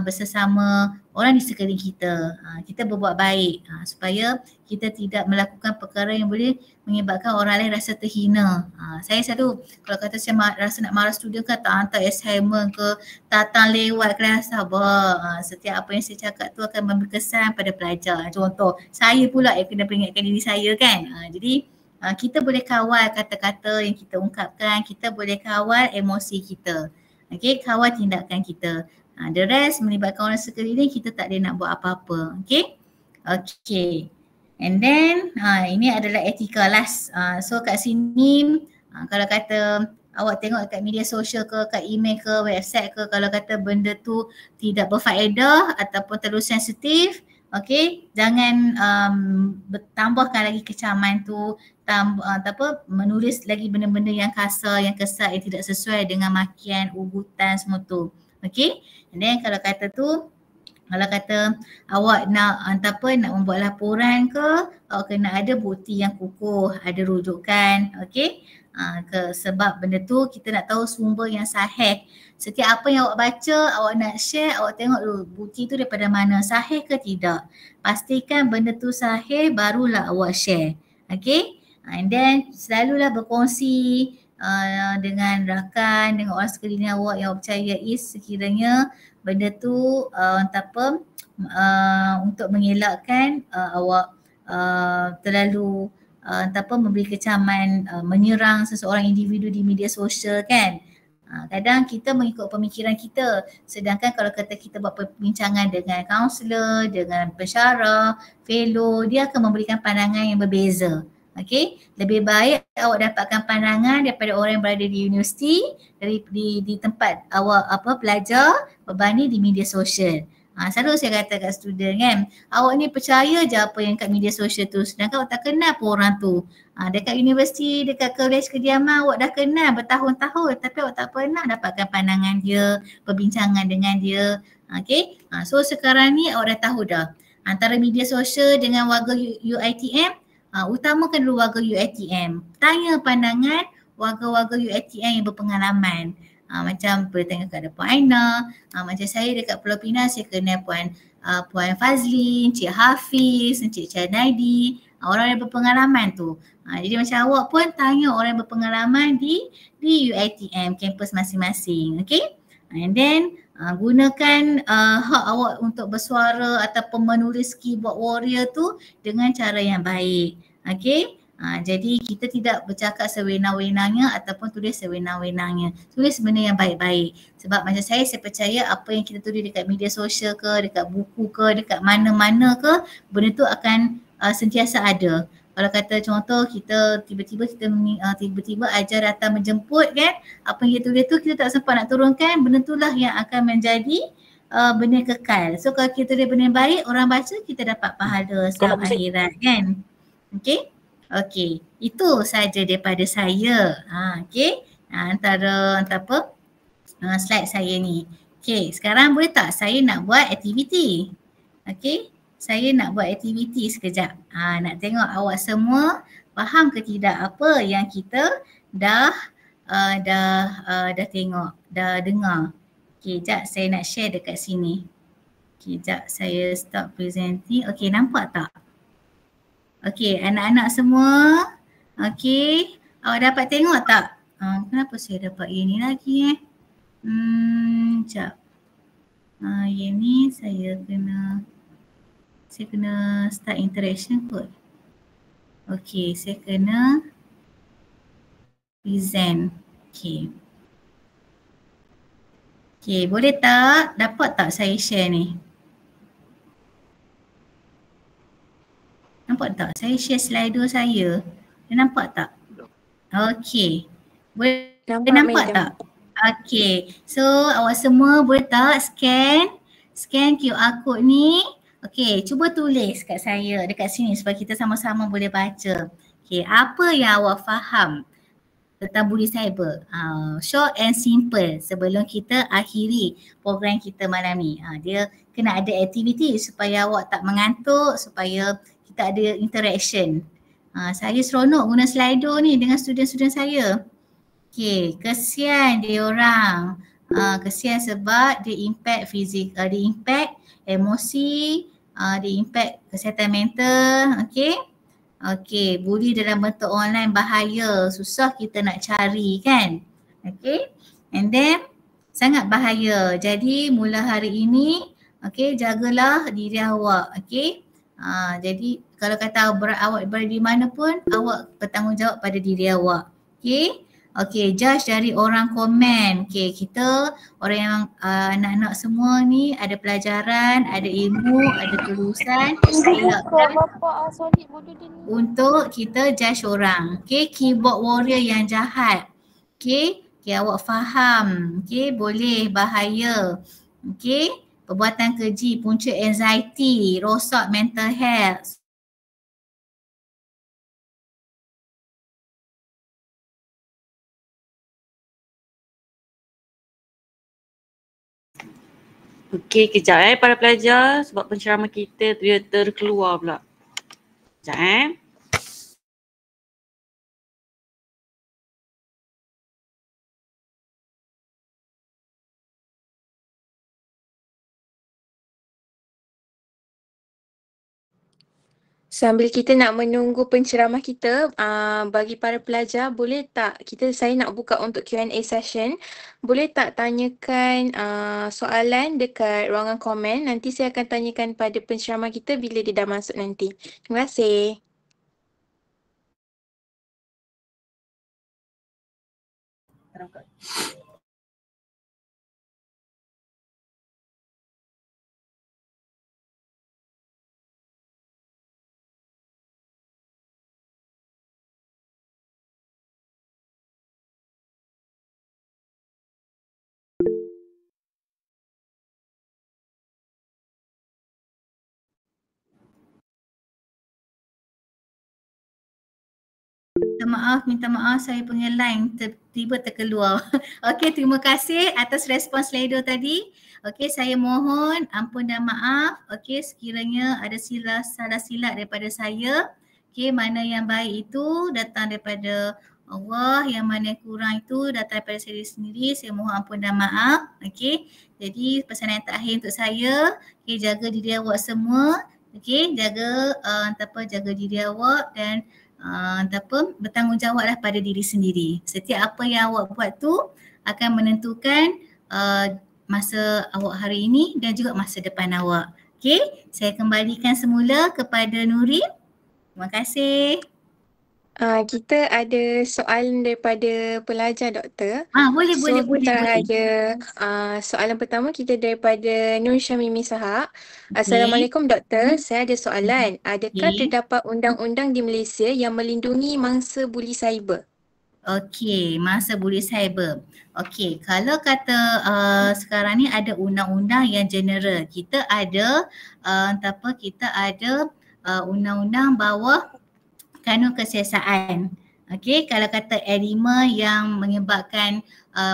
bersama orang di sekeliling kita. Kita berbuat baik supaya kita tidak melakukan perkara yang boleh menyebabkan orang lain rasa terhina. Saya selalu kalau kata saya rasa nak marah student kan, tak hantar assignment ke, datang lewat kelas, sabar. Setiap apa yang saya cakap tu akan memberi kesan pada pelajar. Contoh, saya pula yang kena peringatkan diri saya kan. Jadi kita boleh kawal kata-kata yang kita ungkapkan, kita boleh kawal emosi kita. Okay, kawal tindakan kita. The rest melibatkan orang sekeliling, kita tak ada nak buat apa-apa. Okay. Okay. And then ini adalah etika last. So kat sini kalau kata awak tengok kat media sosial ke, kat email ke, website ke, kalau kata benda tu tidak berfaedah ataupun terlalu sensitif, okay, jangan tambahkan lagi kecaman tu, menulis lagi benda-benda yang kasar, yang kesat, yang tidak sesuai dengan makian, ugutan semua tu. Okay, and then kalau kata awak nak nak membuat laporan ke, awak kena ada bukti yang kukuh, ada rujukan. Okay, sebab benda tu kita nak tahu sumber yang sahih. Setiap apa yang awak baca, awak nak share, awak tengok dulu bukti tu daripada mana, sahih ke tidak. Pastikan benda tu sahih, barulah awak share. Okay, and then selalulah berkongsi dengan rakan, dengan orang sekeliling awak yang awak percayai sekiranya benda tu untuk mengelakkan awak terlalu memberi kecaman, menyerang seseorang individu di media sosial kan. Kadang kita mengikut pemikiran kita, sedangkan kalau kata kita buat perbincangan dengan kaunselor, dengan pensyarah, fellow, dia akan memberikan pandangan yang berbeza. Okay, lebih baik awak dapatkan pandangan daripada orang yang berada di universiti, di tempat awak belajar berbanding di media sosial. Selalu saya kata kat student kan, awak ni percaya je apa yang kat media sosial tu, sedangkan awak tak kenal pun orang tu. Dekat universiti, dekat kolej kediaman awak dah kenal bertahun-tahun tapi awak tak pernah dapatkan pandangan dia, perbincangan dengan dia. Okay, so sekarang ni awak dah tahu dah antara media sosial dengan warga UiTM, utamakan dulu warga UiTM. Tanya pandangan warga-warga UiTM yang berpengalaman. Macam boleh tengok kat Puan Aina, macam saya dekat Pulau Pinang saya kenal Puan Fazlin, Cik Hafiz, Cik Chanaidi, orang yang berpengalaman tu. Jadi macam awak pun tanya orang yang berpengalaman di UiTM, kampus masing-masing. Okay? And then gunakan hak awak untuk bersuara ataupun menulis keyboard warrior tu dengan cara yang baik. Okay? Jadi kita tidak bercakap sewenang-wenangnya ataupun tulis sewenang-wenangnya. Tulis benda yang baik-baik. Sebab macam saya percaya apa yang kita tulis dekat media sosial ke, dekat buku ke, dekat mana-mana ke, benda tu akan sentiasa ada. Kalau kata contoh kita tiba-tiba ajar datang menjemput kan, apa yang kita tulis tu kita tak sempat nak turunkan, benda itulah yang akan menjadi benda kekal. So kalau kita tulis benda yang baik, orang baca kita dapat pahala selamat akhirat kan. Okay? Okey, itu saja daripada saya. Okey, antara apa slide saya ni. Okey, sekarang boleh tak saya nak buat aktiviti? Okey, saya nak buat aktiviti sekejap. Nak tengok awak semua faham ke tidak apa yang kita dah tengok, dah dengar. Okey, jap saya nak share dekat sini. Okey, jap saya stop presenting. Okey, nampak tak? Okey, anak-anak semua. Okey, awak dapat tengok tak? Kenapa saya dapat ini lagi Sekejap. Ini saya kena start interaction kot. Okey, saya kena present. Okey. Okey, boleh tak? Dapat tak saya share ni? Nampak tak? Saya share slide saya. Dia nampak tak? Okey. Boleh nampak tak? Okey. So awak semua boleh tak scan QR code ni. Okey, cuba tulis kat saya dekat sini supaya kita sama-sama boleh baca. Okey, apa yang awak faham tentang bully cyber? Short and simple sebelum kita akhiri program kita malam ni. Dia kena ada aktiviti supaya awak tak mengantuk, supaya kita ada interaction. Saya seronok guna Slido ni dengan student-student saya. Okey, kesian dia orang. Kesian sebab dia impact fizikal, dia impact emosi, dia impact kesihatan mental. Okey. Okey, bully dalam bentuk online bahaya. Susah kita nak cari kan. Okey. And then sangat bahaya. Jadi mula hari ini, okey, jagalah diri awak. Okey. Jadi kalau kata awak berada di mana pun, awak bertanggungjawab pada diri awak. Okay. Okay, judge dari orang komen. Okay, kita orang yang anak-anak semua ni ada pelajaran, ada ilmu, ada kelulusan untuk kita judge orang. Okay, keyboard warrior yang jahat. Okay, awak faham. Okay, boleh bahaya. Okay. Perbuatan keji, punca anxiety, rosak mental health. Okey, kejap para pelajar sebab penceramah kita dia terkeluar pula. Kejap Sambil kita nak menunggu penceramah kita, bagi para pelajar, boleh tak saya nak buka untuk Q&A session. Boleh tak tanyakan soalan dekat ruangan komen. Nanti saya akan tanyakan pada penceramah kita bila dia dah masuk nanti. Terima kasih. Minta maaf saya punya line tiba terkeluar. Okey, terima kasih atas respons Slido tadi. Okey, saya mohon ampun dan maaf. Okey, sekiranya ada salah silap daripada saya. Okey, mana yang baik itu datang daripada Allah, yang mana yang kurang itu datang daripada saya sendiri. Saya mohon ampun dan maaf. Okey. Jadi pesanan yang terakhir untuk saya, okey, jaga diri awak semua. Okey, jaga jaga diri awak dan bertanggungjawablah pada diri sendiri. Setiap apa yang awak buat tu akan menentukan masa awak hari ini dan juga masa depan awak. Okey, saya kembalikan semula kepada Nurin. Terima kasih. Kita ada soalan daripada pelajar, Doktor. Boleh. Kita ada soalan pertama kita daripada Nur Syamimi Sahak. Assalamualaikum Doktor, saya ada soalan. Adakah terdapat undang-undang di Malaysia yang melindungi mangsa buli cyber? Okey, mangsa buli cyber. Okey, kalau kata sekarang ni ada undang-undang yang general. Kita ada undang-undang bawah kanun kesiasaan. Okey, kalau kata anima yang menyebabkan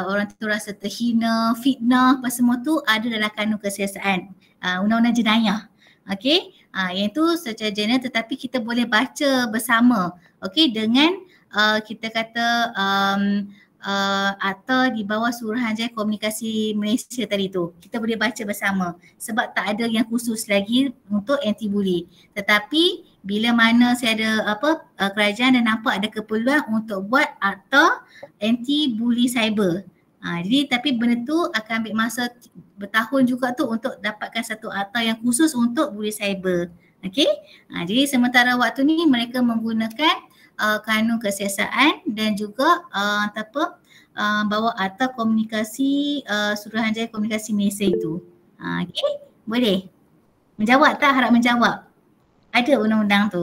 orang tu rasa terhina, fitnah, apa semua tu ada dalam kanun kesiasaan. Undang-undang jenayah. Okey, yang itu secara general tetapi kita boleh baca bersama. Okey, dengan kita kata atau di bawah Suruhanjaya Komunikasi Malaysia tadi tu. Kita boleh baca bersama sebab tak ada yang khusus lagi untuk anti-bully. Tetapi bila mana saya ada kerajaan dan nampak ada keperluan untuk buat akta anti-bully cyber. Jadi tapi benda tu akan ambil masa bertahun juga tu untuk dapatkan satu akta yang khusus untuk bully cyber. Okey? Jadi sementara waktu ni mereka menggunakan kanun kesiasaan dan juga bawa akta komunikasi Suruhanjaya Komunikasi Malaysia itu. Okey, boleh? Menjawab tak? Harap menjawab. Ada undang-undang tu.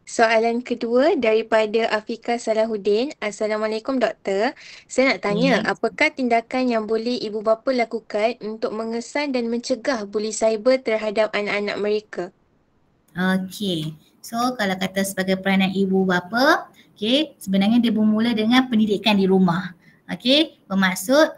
Soalan kedua daripada Afika Salahuddin. Assalamualaikum Doktor. Saya nak tanya, apakah tindakan yang boleh ibu bapa lakukan untuk mengesan dan mencegah buli cyber terhadap anak-anak mereka? Okey. So kalau kata sebagai peranan ibu bapa, okey, sebenarnya dia bermula dengan pendidikan di rumah. Okey, bermaksud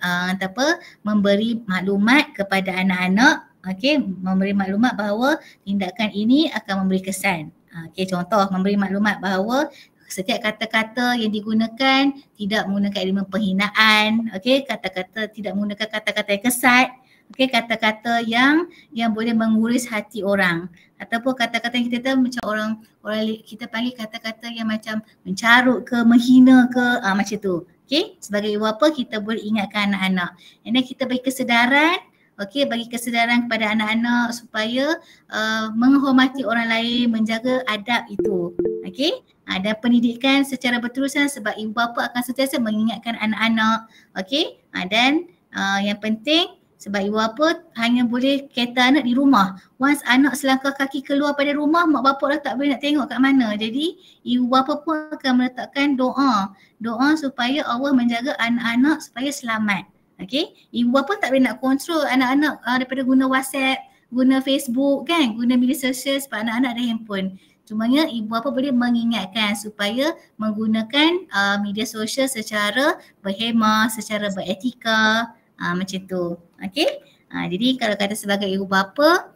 memberi maklumat kepada anak-anak, okey, memberi maklumat bahawa tindakan ini akan memberi kesan. Okey, contoh memberi maklumat bahawa setiap kata-kata yang digunakan tidak menggunakan elemen penghinaan, okey, kata-kata tidak menggunakan kata-kata yang kesat. Okey, kata-kata yang boleh menguris hati orang ataupun kata-kata yang kita tahu macam orang kita panggil kata-kata yang macam mencarut ke, menghina ke, macam tu. Okey, sebagai ibu bapa kita boleh ingatkan anak-anak. And then kita bagi kesedaran, okey, bagi kesedaran kepada anak-anak supaya menghormati orang lain, menjaga adab itu. Okey, dan pendidikan secara berterusan sebab ibu bapa akan sentiasa mengingatkan anak-anak. Okey, dan yang penting sebab ibu bapa hanya boleh kata anak di rumah. Once anak selangkah kaki keluar pada rumah, mak bapak dah tak boleh nak tengok kat mana. Jadi ibu bapa pun akan meletakkan doa supaya Allah menjaga anak-anak supaya selamat. Okey, ibu bapa tak boleh nak kontrol anak-anak daripada guna WhatsApp, guna Facebook kan, guna media sosial sebab anak-anak ada handphone. Cumanya ibu bapa boleh mengingatkan supaya menggunakan media sosial secara berhemah, secara beretika, macam tu. Okey. Jadi kalau kata sebagai ibu bapa,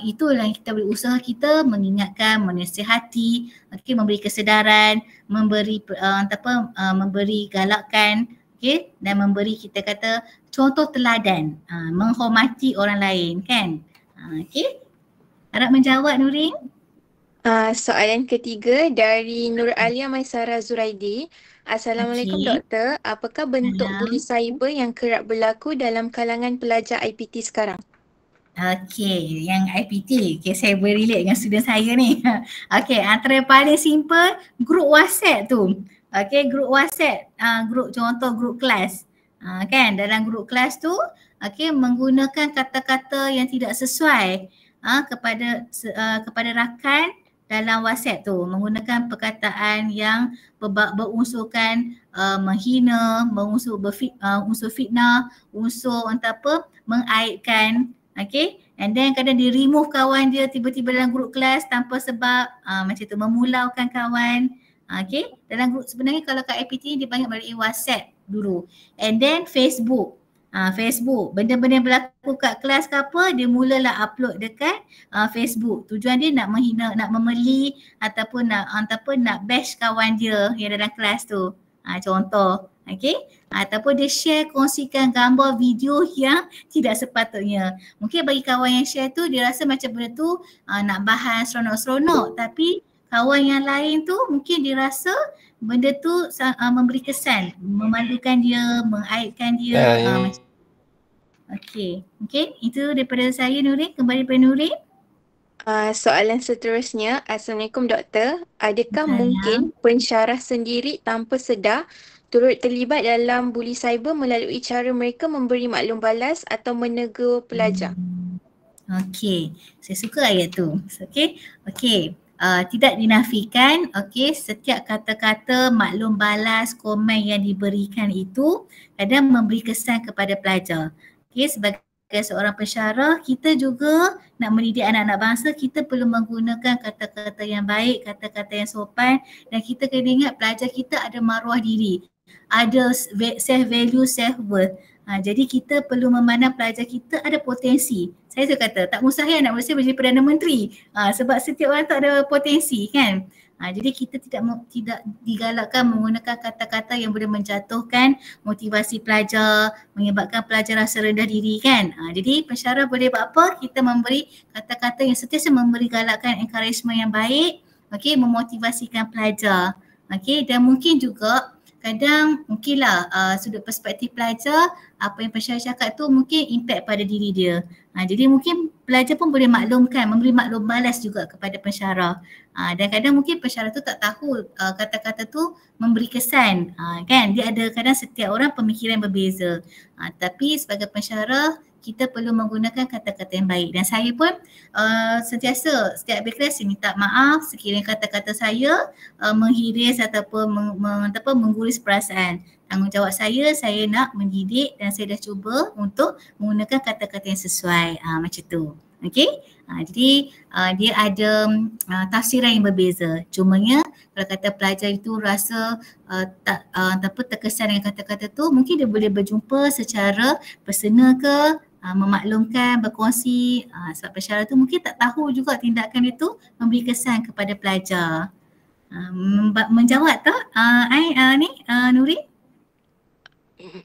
itulah yang kita boleh usaha kita mengingatkan, menasihati, okey, memberi kesedaran, memberi memberi galakan, okey, dan memberi kita kata contoh teladan, menghormati orang lain kan. Okey. Harap menjawab Nurin. Soalan ketiga dari Nur Alia Maisara Zuraidi. Assalamualaikum Doktor, apakah bentuk buli cyber yang kerap berlaku dalam kalangan pelajar IPT sekarang? Okey, yang IPT, saya boleh relate dengan student saya ni. Okey, antara yang paling simple, grup WhatsApp tu. Okey, grup WhatsApp, contoh grup kelas. Kan, dalam grup kelas tu, okey, menggunakan kata-kata yang tidak sesuai kepada rakan dalam WhatsApp tu, menggunakan perkataan yang berunsurkan menghina, unsur fitnah, unsur mengaibkan, okay, and then kadang dia remove kawan dia tiba-tiba dalam grup kelas tanpa sebab, macam tu, memulaukan kawan, dalam grup sebenarnya kalau kat IPT ni dia banyak melalui WhatsApp dulu, and then Facebook. Facebook. Benda-benda yang berlaku kat kelas ke apa, dia mulalah upload dekat Facebook. Tujuan dia nak menghina, nak memeli ataupun nak bash kawan dia yang dalam kelas tu. Contoh. Okay. Ataupun dia share, kongsikan gambar, video yang tidak sepatutnya. Mungkin bagi kawan yang share tu, dia rasa macam benda tu nak bahas seronok-seronok. Tapi kawan yang lain tu mungkin dia rasa benda tu memberi kesan, memalukan dia, mengaibkan dia. Okey, itu daripada saya Nurin. Kembali daripada Nurin. Soalan seterusnya, Assalamualaikum Doktor. Adakah Salam. mungkin pensyarah sendiri tanpa sedar turut terlibat dalam buli cyber melalui cara mereka memberi maklum balas atau menegur pelajar? Okey, saya suka ayat tu. Okey. Tidak dinafikan, setiap kata-kata, maklum balas, komen yang diberikan itu kadang memberi kesan kepada pelajar. Sebagai seorang pensyarah, kita juga nak mendidik anak-anak bangsa, kita perlu menggunakan kata-kata yang baik, kata-kata yang sopan, dan kita kena ingat pelajar kita ada maruah diri, ada self value, self worth. Jadi kita perlu memandang pelajar kita ada potensi. Saya suka kata tak mustahil anak Malaysia menjadi Perdana Menteri sebab setiap orang tu ada potensi kan. Jadi kita tidak digalakkan menggunakan kata-kata yang boleh menjatuhkan motivasi pelajar, menyebabkan pelajar rasa rendah diri kan. Jadi pensyarah boleh buat apa? Kita memberi kata-kata yang sentiasa memberi galakan, encouragement yang baik, memotivasikan pelajar. Dan mungkin juga kadang mungkinlah sudut perspektif pelajar, apa yang pensyarah cakap tu mungkin impact pada diri dia. Jadi mungkin pelajar pun boleh maklumkan, memberi maklum balas juga kepada pensyarah. Dan kadang mungkin pensyarah tu tak tahu kata-kata tu memberi kesan. Kan dia ada kadang setiap orang pemikiran berbeza. Tapi sebagai pensyarah kita perlu menggunakan kata-kata yang baik. Dan saya pun sentiasa setiap habis kelas saya minta maaf sekiranya kata-kata saya menghiris ataupun mengguris perasaan. Tanggungjawab saya nak mendidik dan saya dah cuba untuk menggunakan kata-kata yang sesuai macam tu. Jadi dia ada tafsiran yang berbeza. Cumanya kalau kata pelajar itu rasa terkesan dengan kata-kata tu, mungkin dia boleh berjumpa secara personal ke, memaklumkan, berkongsi. Sebab pensyarah tu mungkin tak tahu juga tindakan itu memberi kesan kepada pelajar. Menjawab tak Nuri?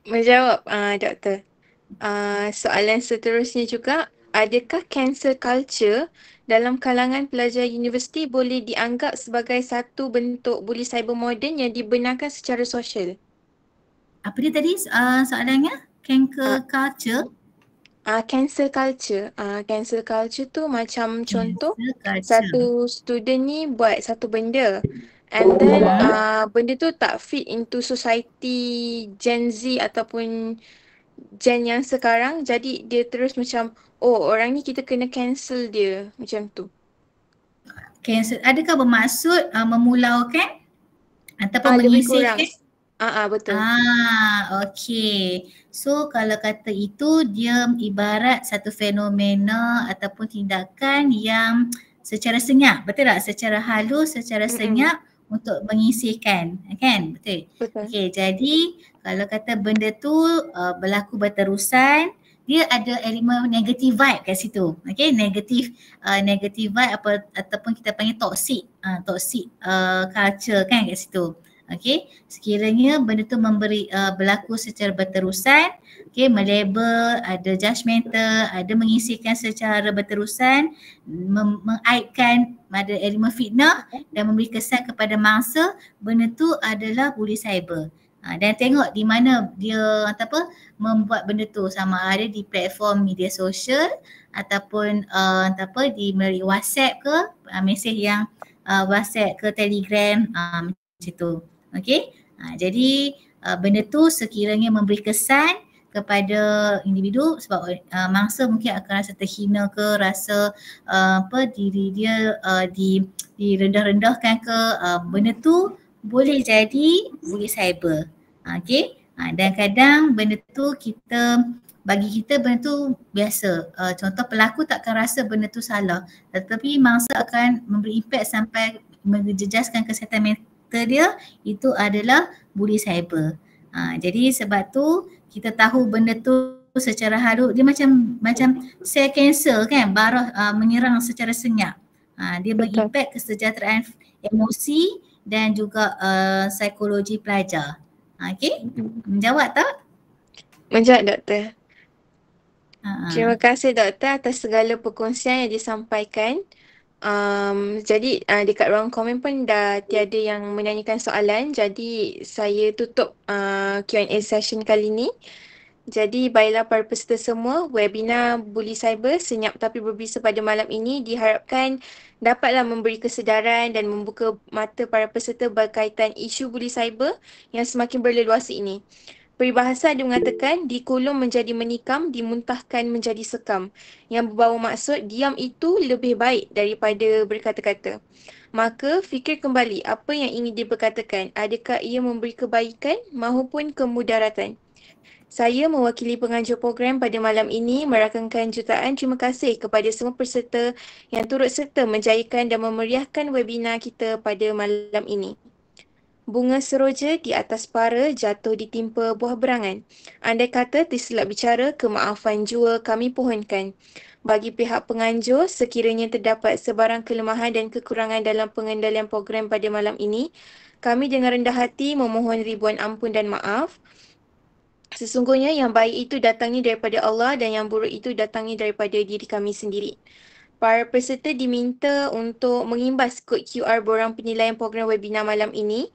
Menjawab Doktor. Soalan seterusnya juga, adakah cancel culture dalam kalangan pelajar universiti boleh dianggap sebagai satu bentuk buli cyber moden yang dibenarkan secara sosial? Apa dia tadi soalannya? Cancel culture? Cancel culture. Cancel culture tu macam contoh Cancel culture. satu student ni buat satu benda and then benda tu tak fit into society Gen Z ataupun Gen yang sekarang, jadi dia terus macam orang ni kita kena cancel dia macam tu. Cancel, adakah bermaksud memulaukan ataupun Lebih kurang. menyisihkan? Betul. Okey. So kalau kata itu dia ibarat satu fenomena ataupun tindakan yang secara senyap, betul tak? Secara halus, secara senyap untuk menyisihkan, kan? Betul? Betul. Okey, jadi kalau kata benda tu berlaku berterusan, dia ada elemen negative vibe kat situ. Okey, negative vibe ataupun kita panggil toxic culture kan kat situ. Okey, sekiranya benda tu berlaku secara berterusan, melabel, ada judgemental, ada mengisihkan secara berterusan, mengaibkan, ada elemen fitnah dan memberi kesan kepada mangsa, benda tu adalah buli cyber. Dan tengok di mana dia membuat benda tu, sama ada di platform media sosial ataupun di melalui WhatsApp ke, mesej yang WhatsApp ke Telegram macam tu. Okey. Jadi benda tu sekiranya memberi kesan kepada individu sebab mangsa mungkin akan rasa terhina ke, rasa diri dia direndah-rendahkan ke, benda tu boleh jadi buli cyber. Okey. Dan kadang benda tu bagi kita benda tu biasa. Contoh pelakon takkan rasa benda tu salah, tetapi mangsa akan memberi impact sampai menjejaskan kesihatan mental dia, itu adalah buli cyber. Jadi sebab tu kita tahu benda tu secara halus, dia macam sel kanser kan, barah menyerang secara senyap. Dia Betul. berimpact kesejahteraan emosi dan juga psikologi pelajar. Okey, menjawab tak? Menjawab doktor. Terima Ha. kasih doktor atas segala perkongsian yang disampaikan. Jadi dekat ruang komen pun dah tiada yang menanyakan soalan. Jadi saya tutup Q&A session kali ni. Jadi baiklah para peserta semua, webinar Bully Cyber senyap tapi berbisa pada malam ini diharapkan dapatlah memberi kesedaran dan membuka mata para peserta berkaitan isu bully cyber yang semakin berleluasa ini. Peribahasa ada mengatakan dikulum menjadi menikam, dimuntahkan menjadi sekam. Yang berbawa maksud diam itu lebih baik daripada berkata-kata. Maka fikir kembali apa yang ingin diperkatakan. Adakah ia memberi kebaikan maupun kemudaratan? Saya mewakili penganjur program pada malam ini merakamkan jutaan terima kasih kepada semua peserta yang turut serta menjayakan dan memeriahkan webinar kita pada malam ini. Bunga seroja di atas para jatuh ditimpa buah berangan. Andai kata tersilap bicara, kemaafan jua kami pohonkan. Bagi pihak penganjur, sekiranya terdapat sebarang kelemahan dan kekurangan dalam pengendalian program pada malam ini, kami dengan rendah hati memohon ribuan ampun dan maaf. Sesungguhnya yang baik itu datangnya daripada Allah dan yang buruk itu datangnya daripada diri kami sendiri. Para peserta diminta untuk mengimbas kod QR borang penilaian program webinar malam ini.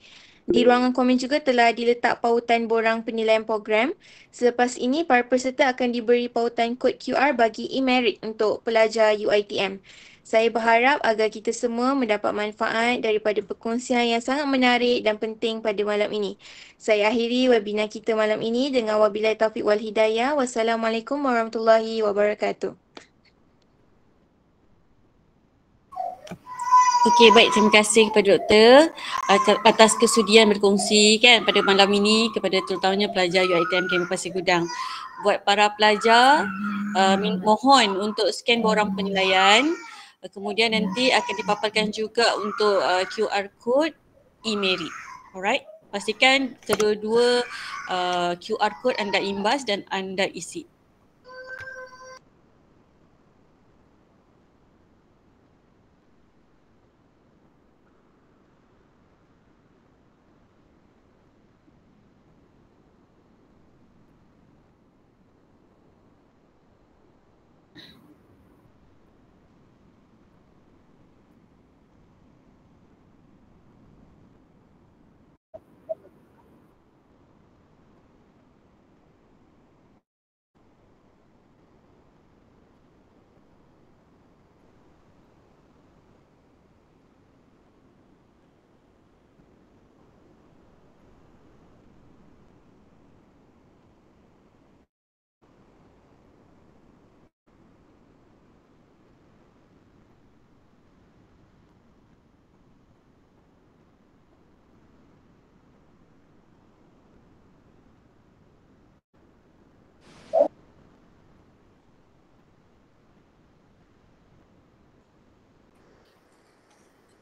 Di ruangan komen juga telah diletak pautan borang penilaian program. Selepas ini, para peserta akan diberi pautan kod QR bagi e-merit untuk pelajar UiTM. Saya berharap agar kita semua mendapat manfaat daripada perkongsian yang sangat menarik dan penting pada malam ini. Saya akhiri webinar kita malam ini dengan wabillahi taufiq wal hidayah. Wassalamualaikum warahmatullahi wabarakatuh. Okey, baik, terima kasih kepada doktor atas kesudian berkongsi kan pada malam ini kepada terutamanya pelajar UiTM KM Pasir Gudang. Buat para pelajar, mohon untuk scan borang penilaian. Kemudian nanti akan dipaparkan juga untuk QR code e-merit. Alright? Pastikan kedua-dua QR code anda imbas dan anda isi.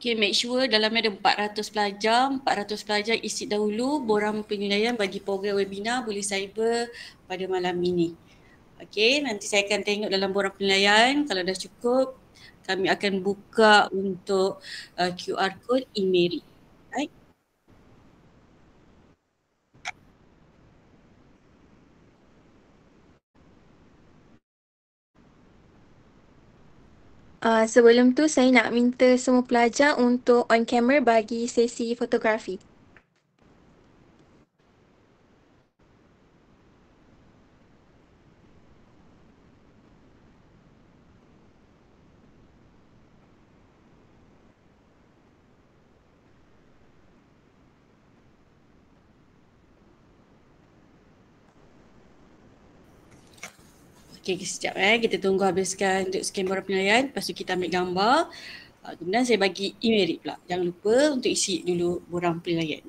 Okay, make sure dalamnya ada 400 pelajar. 400 pelajar isi dahulu borang penilaian bagi program webinar Bully Cyber pada malam ini. Okay, nanti saya akan tengok dalam borang penilaian. Kalau dah cukup, kami akan buka untuk QR code e-merit. Right? Sebelum tu saya nak minta semua pelajar untuk on camera bagi sesi fotografi. Okay, sekejap kita tunggu habiskan untuk scan borang penilaian. Lepas tu kita ambil gambar. Kemudian saya bagi e-merit pula. Jangan lupa untuk isi dulu borang penilaian.